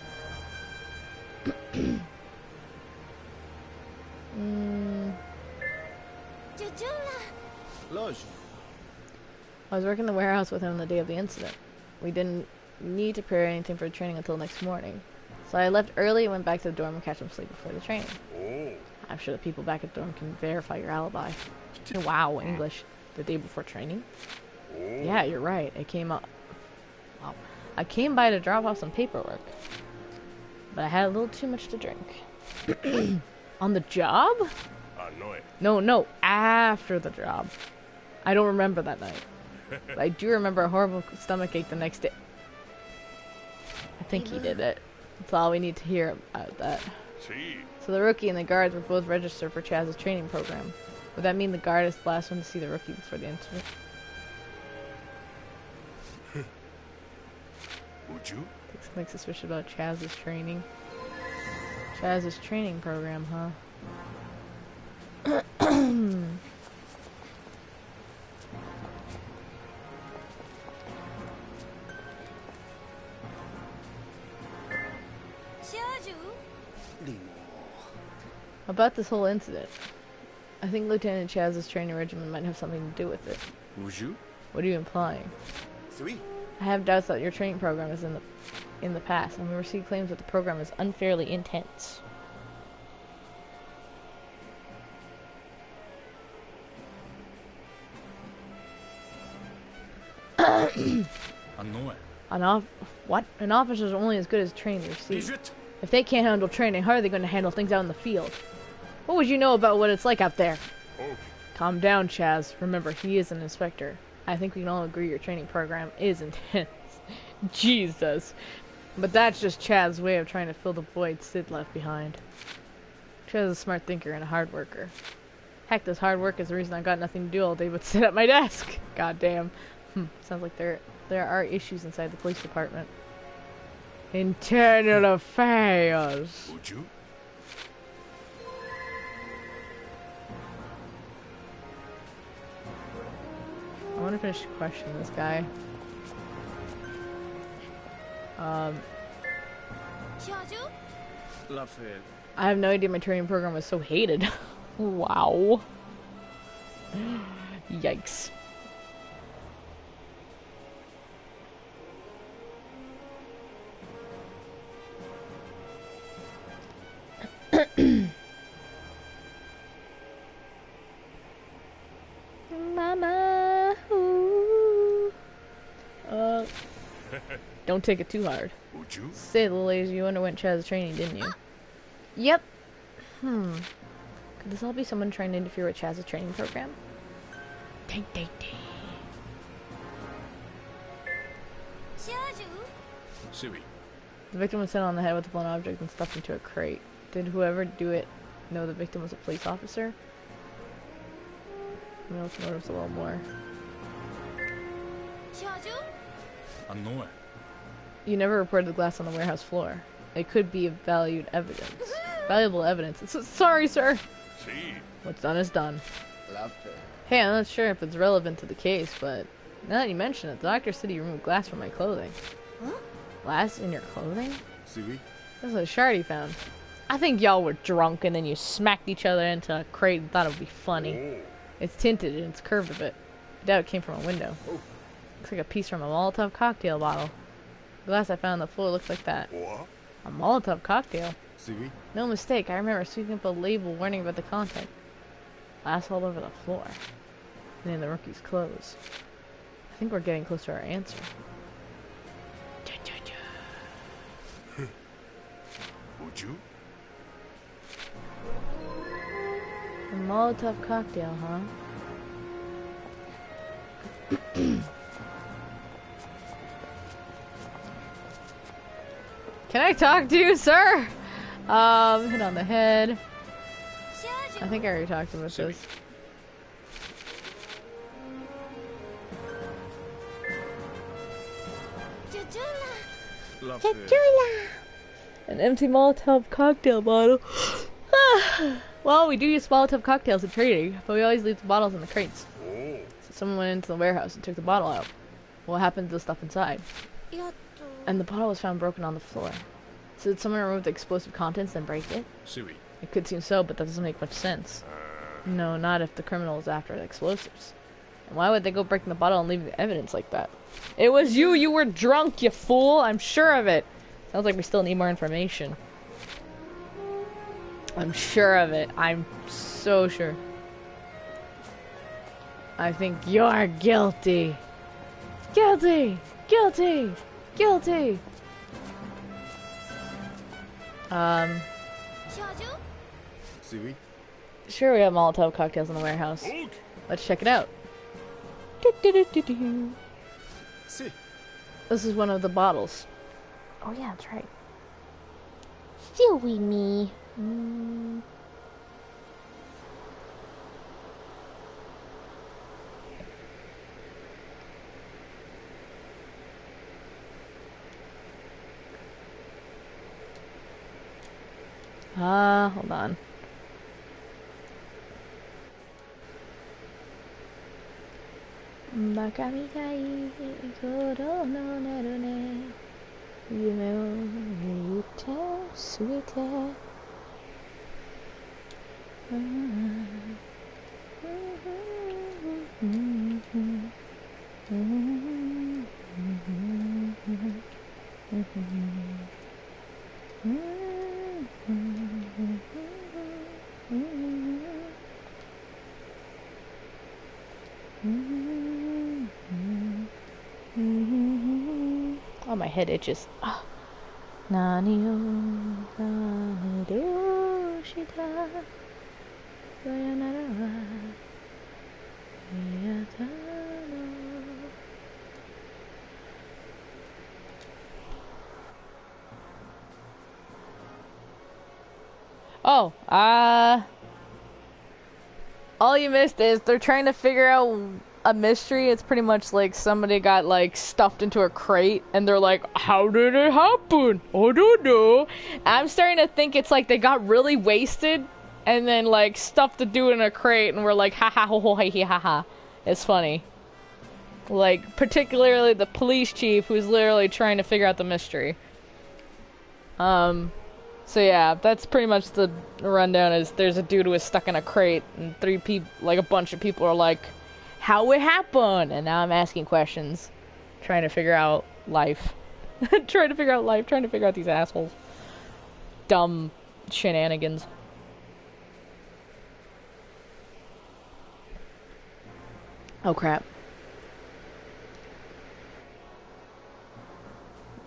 I was working the warehouse with him the day of the incident. We didn't need to prepare anything for training until next morning. So I left early and went back to the dorm and catch him sleep before the training. I'm sure the people back at the dorm can verify your alibi. Wow, English. The day before training? Yeah, you're right. I came by to drop off some paperwork. But I had a little too much to drink. On the job? No, after the job. I don't remember that night. But I do remember a horrible stomachache the next day. I think he did it. That's all we need to hear about that. So the rookie and the guards were both registered for Chaz's training program. Would that mean the guard is the last one to see the rookie before the incident? Think something suspicious about Chaz's training. Chaz's training program, huh? About this whole incident, I think Lieutenant Chaz's training regimen might have something to do with it. Would you? What are you implying? Sweet. I have doubts that your training program is in the past, and we received claims that the program is unfairly intense. What? An officer's only as good as training they receive. If they can't handle training, how are they going to handle things out in the field? What would you know about what it's like out there? Okay. Calm down, Chaz. Remember, he is an inspector. I think we can all agree your training program is intense. Jesus. But that's just Chaz's way of trying to fill the void Sid left behind. Chaz is a smart thinker and a hard worker. Heck, this hard work is the reason I got nothing to do all day but sit at my desk. God damn. Sounds like there are issues inside the police department. Internal affairs. Would you? I want to finish questioning this guy. I have no idea my training program was so hated. Wow. Yikes. Mama. Ooh. Don't take it too hard. Would you? Say, little ladies, you underwent Chaz's training, didn't you? Yep. Could this all be someone trying to interfere with Chaz's training program? Dang. Sui. The victim was hit on the head with a blunt object and stuffed into a crate. Did whoever do it know the victim was a police officer? I want to notice a little more. You never reported the glass on the warehouse floor. It could be valuable evidence. Sorry, sir. What's done is done. Hey, I'm not sure if it's relevant to the case, but now that you mention it, the doctor said he removed glass from my clothing. Huh? Glass in your clothing? That's a shard he found. I think y'all were drunk and then you smacked each other into a crate and thought it would be funny. It's tinted and it's curved a bit. I doubt it came from a window. Looks like a piece from a Molotov cocktail bottle. The glass I found on the floor looks like that. A Molotov cocktail? No mistake, I remember sweeping up a label warning about the content. Glass all over the floor. And in the rookie's clothes. I think we're getting close to our answer. Would you? A Molotov cocktail, huh? Can I talk to you, sir? Hit on the head. I think I already talked about this. An empty Molotov cocktail bottle. Well, we do use Molotov cocktails in trading, but we always leave the bottles in the crates. So someone went into the warehouse and took the bottle out. What happened to the stuff inside? And the bottle was found broken on the floor. So did someone remove the explosive contents and break it? It could seem so, but that doesn't make much sense. No, not if the criminal is after the explosives. And why would they go breaking the bottle and leaving the evidence like that? It was you! You were drunk, you fool! I'm sure of it! Sounds like we still need more information. I'm sure of it. I'm so sure. I think you're guilty. Guilty! Guilty! Guilty! Sure, we have Molotov cocktails in the warehouse. Let's check it out. This is one of the bottles. Oh yeah, that's right. Silly me. Hold on. Oh, my head itches. Oh. Nani o nani de o shita sayonara wa miyata no. Oh, all you missed is they're trying to figure out a mystery. It's pretty much like somebody got like stuffed into a crate and they're like, how did it happen? I don't know. I'm starting to think it's like they got really wasted and then like stuffed the dude in a crate and we're like, ha ha ho ho hi hi ha ha. It's funny. Like particularly the police chief who's literally trying to figure out the mystery. So yeah, that's pretty much the rundown. Is there's a dude who was stuck in a crate and a bunch of people are like, how it happened? And now I'm asking questions, trying to figure out life. Trying to figure out these assholes. Dumb shenanigans. Oh crap.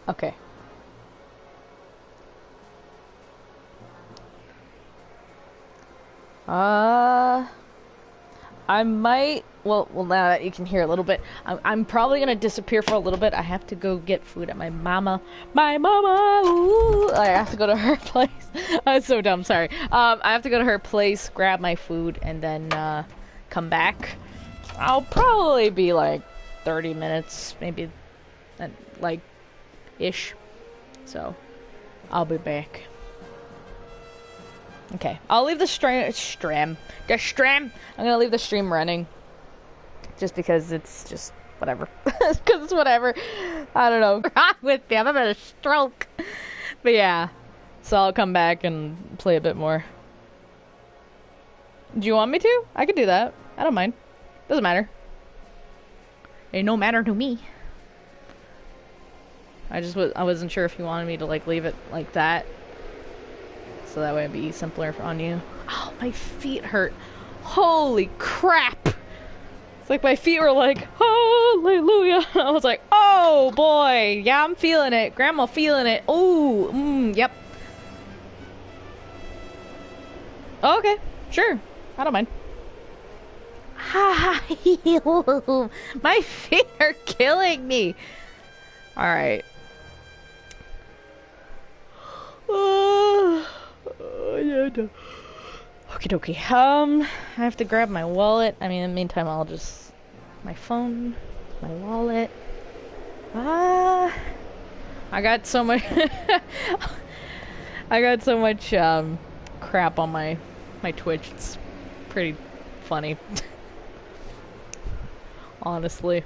Okay. I might, well, now that you can hear a little bit, I'm probably gonna disappear for a little bit. I have to go get food at my mama, ooh, I have to go to her place. That's so dumb, sorry. I have to go to her place, grab my food, and then, come back. I'll probably be like 30 minutes, maybe, like, ish. So, I'll be back. Okay, I'll leave the stream. I'm gonna leave the stream running. Just because it's just whatever. Because it's whatever. I don't know. Wrong with me, I'm having a stroke. But yeah, so I'll come back and play a bit more. Do you want me to? I could do that. I don't mind. Doesn't matter. Ain't no matter to me. I wasn't sure if you wanted me to like leave it like that. So that way it'd be simpler on you. Oh, my feet hurt. Holy crap! It's like my feet were like, hallelujah. I was like, oh boy, yeah, I'm feeling it. Grandma feeling it. Oh, yep. Oh, okay, sure. I don't mind. My feet are killing me. Alright. Okie dokie. I have to grab my wallet. I mean, in the meantime, I'll just... My phone, my wallet. I got so much... I got so much, crap on my Twitch. It's pretty funny. Honestly.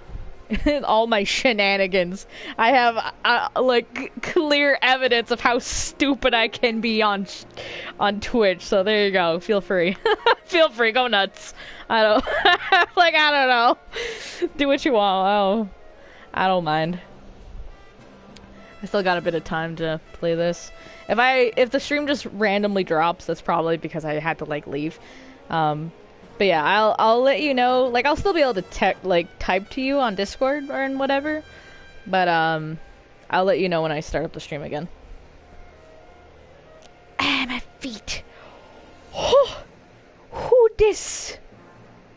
All my shenanigans. I have like clear evidence of how stupid I can be on Twitch. So there you go. Feel free. Feel free. Go nuts. I don't like. I don't know. Do what you want. I don't mind. I still got a bit of time to play this. If the stream just randomly drops, that's probably because I had to like leave. But yeah, I'll let you know. Like, I'll still be able to type to you on Discord or in whatever. But I'll let you know when I start up the stream again. Ah, my feet. Oh, who this?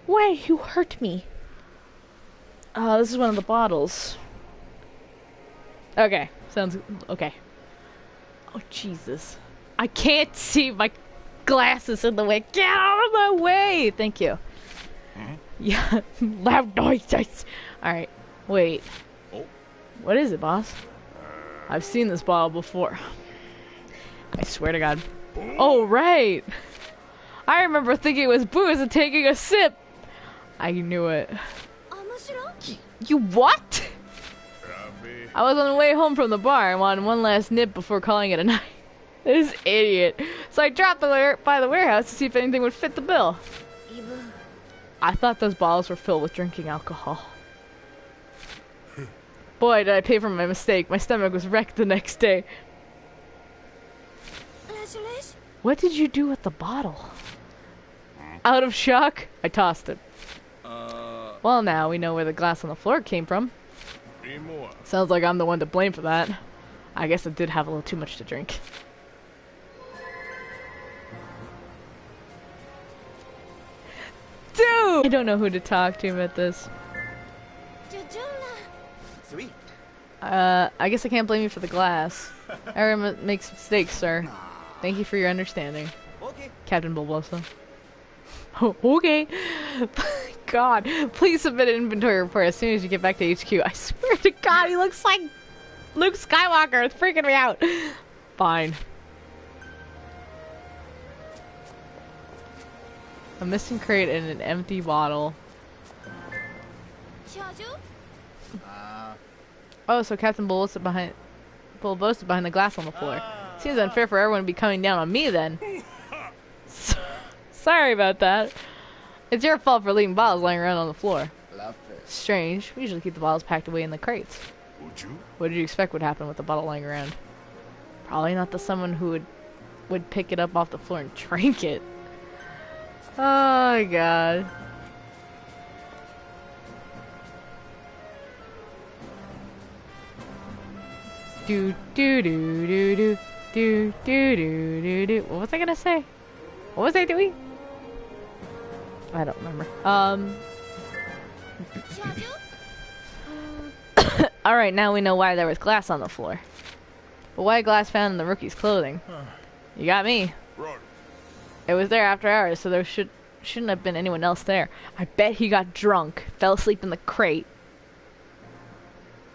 Why you hurt me? This is one of the bottles. Okay, sounds okay. Oh Jesus, I can't see my glasses in the way. Get out of my way! Thank you. Yeah, loud noises. Alright, wait. What is it, boss? I've seen this bottle before. I swear to God. Oh, right! I remember thinking it was booze and taking a sip. I knew it. You what? I was on the way home from the bar and wanted one last nip before calling it a night. This idiot. So I dropped by the warehouse to see if anything would fit the bill. I thought those bottles were filled with drinking alcohol. Boy, did I pay for my mistake. My stomach was wrecked the next day. What did you do with the bottle? Out of shock, I tossed it. Well, now we know where the glass on the floor came from. Sounds like I'm the one to blame for that. I guess I did have a little too much to drink. Dude! I don't know who to talk to about this. Sweet. I guess I can't blame you for the glass. Everyone makes mistakes, sir. Thank you for your understanding. Okay. Captain Bulbosa. Oh, okay. God, please submit an inventory report as soon as you get back to HQ. I swear to God, he looks like Luke Skywalker. It's freaking me out. Fine. A missing crate and an empty bottle. Oh, so Captain Bulbosa behind the glass on the floor. Seems unfair for everyone to be coming down on me then. Sorry about that. It's your fault for leaving bottles lying around on the floor. Strange. We usually keep the bottles packed away in the crates. What did you expect would happen with the bottle lying around? Probably not the someone who would pick it up off the floor and drink it. Oh my God. Do do do do do do do do do do. What was I gonna say? What was I doing? I don't remember. Alright, now we know why there was glass on the floor. But why glass found in the rookie's clothing? You got me. It was there after hours, so there shouldn't have been anyone else there. I bet he got drunk, fell asleep in the crate,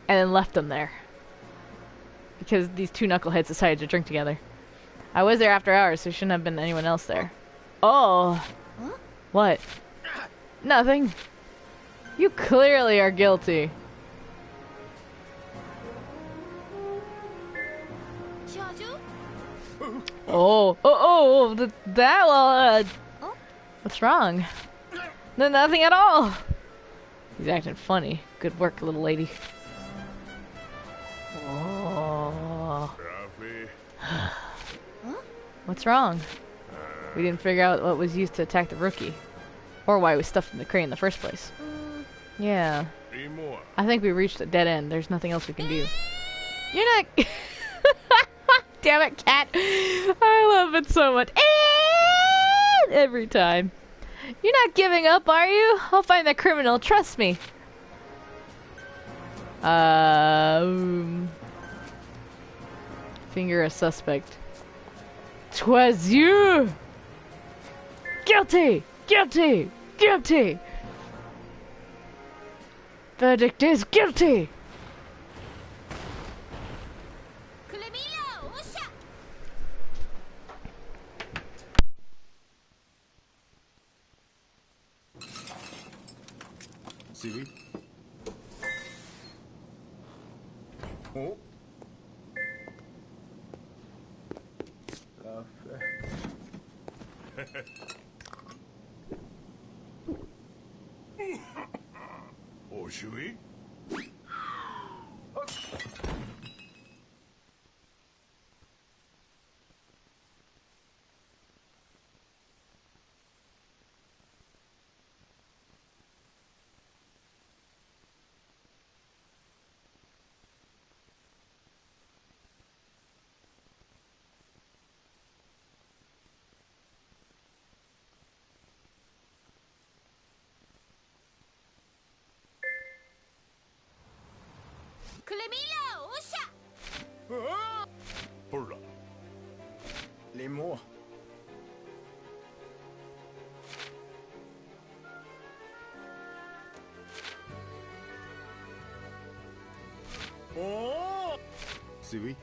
and then left them there. Because these two knuckleheads decided to drink together. I was there after hours, so there shouldn't have been anyone else there. Oh! Huh? What? Nothing. You clearly are guilty. What's wrong? No, nothing at all. He's acting funny. Good work, little lady. Oh. What's wrong? We didn't figure out what was used to attack the rookie. Or why it was stuffed in the crate in the first place. Yeah. I think we reached a dead end. There's nothing else we can do. You're not... Damn it, cat. I love it so much. Every time. You're not giving up, are you? I'll find that criminal. Trust me. Finger a suspect. 'Twas you! Guilty! Guilty! Guilty! Verdict is guilty! Siri? Oh? Oh, Shui? Hola. Les mots. Oh! C'est oui.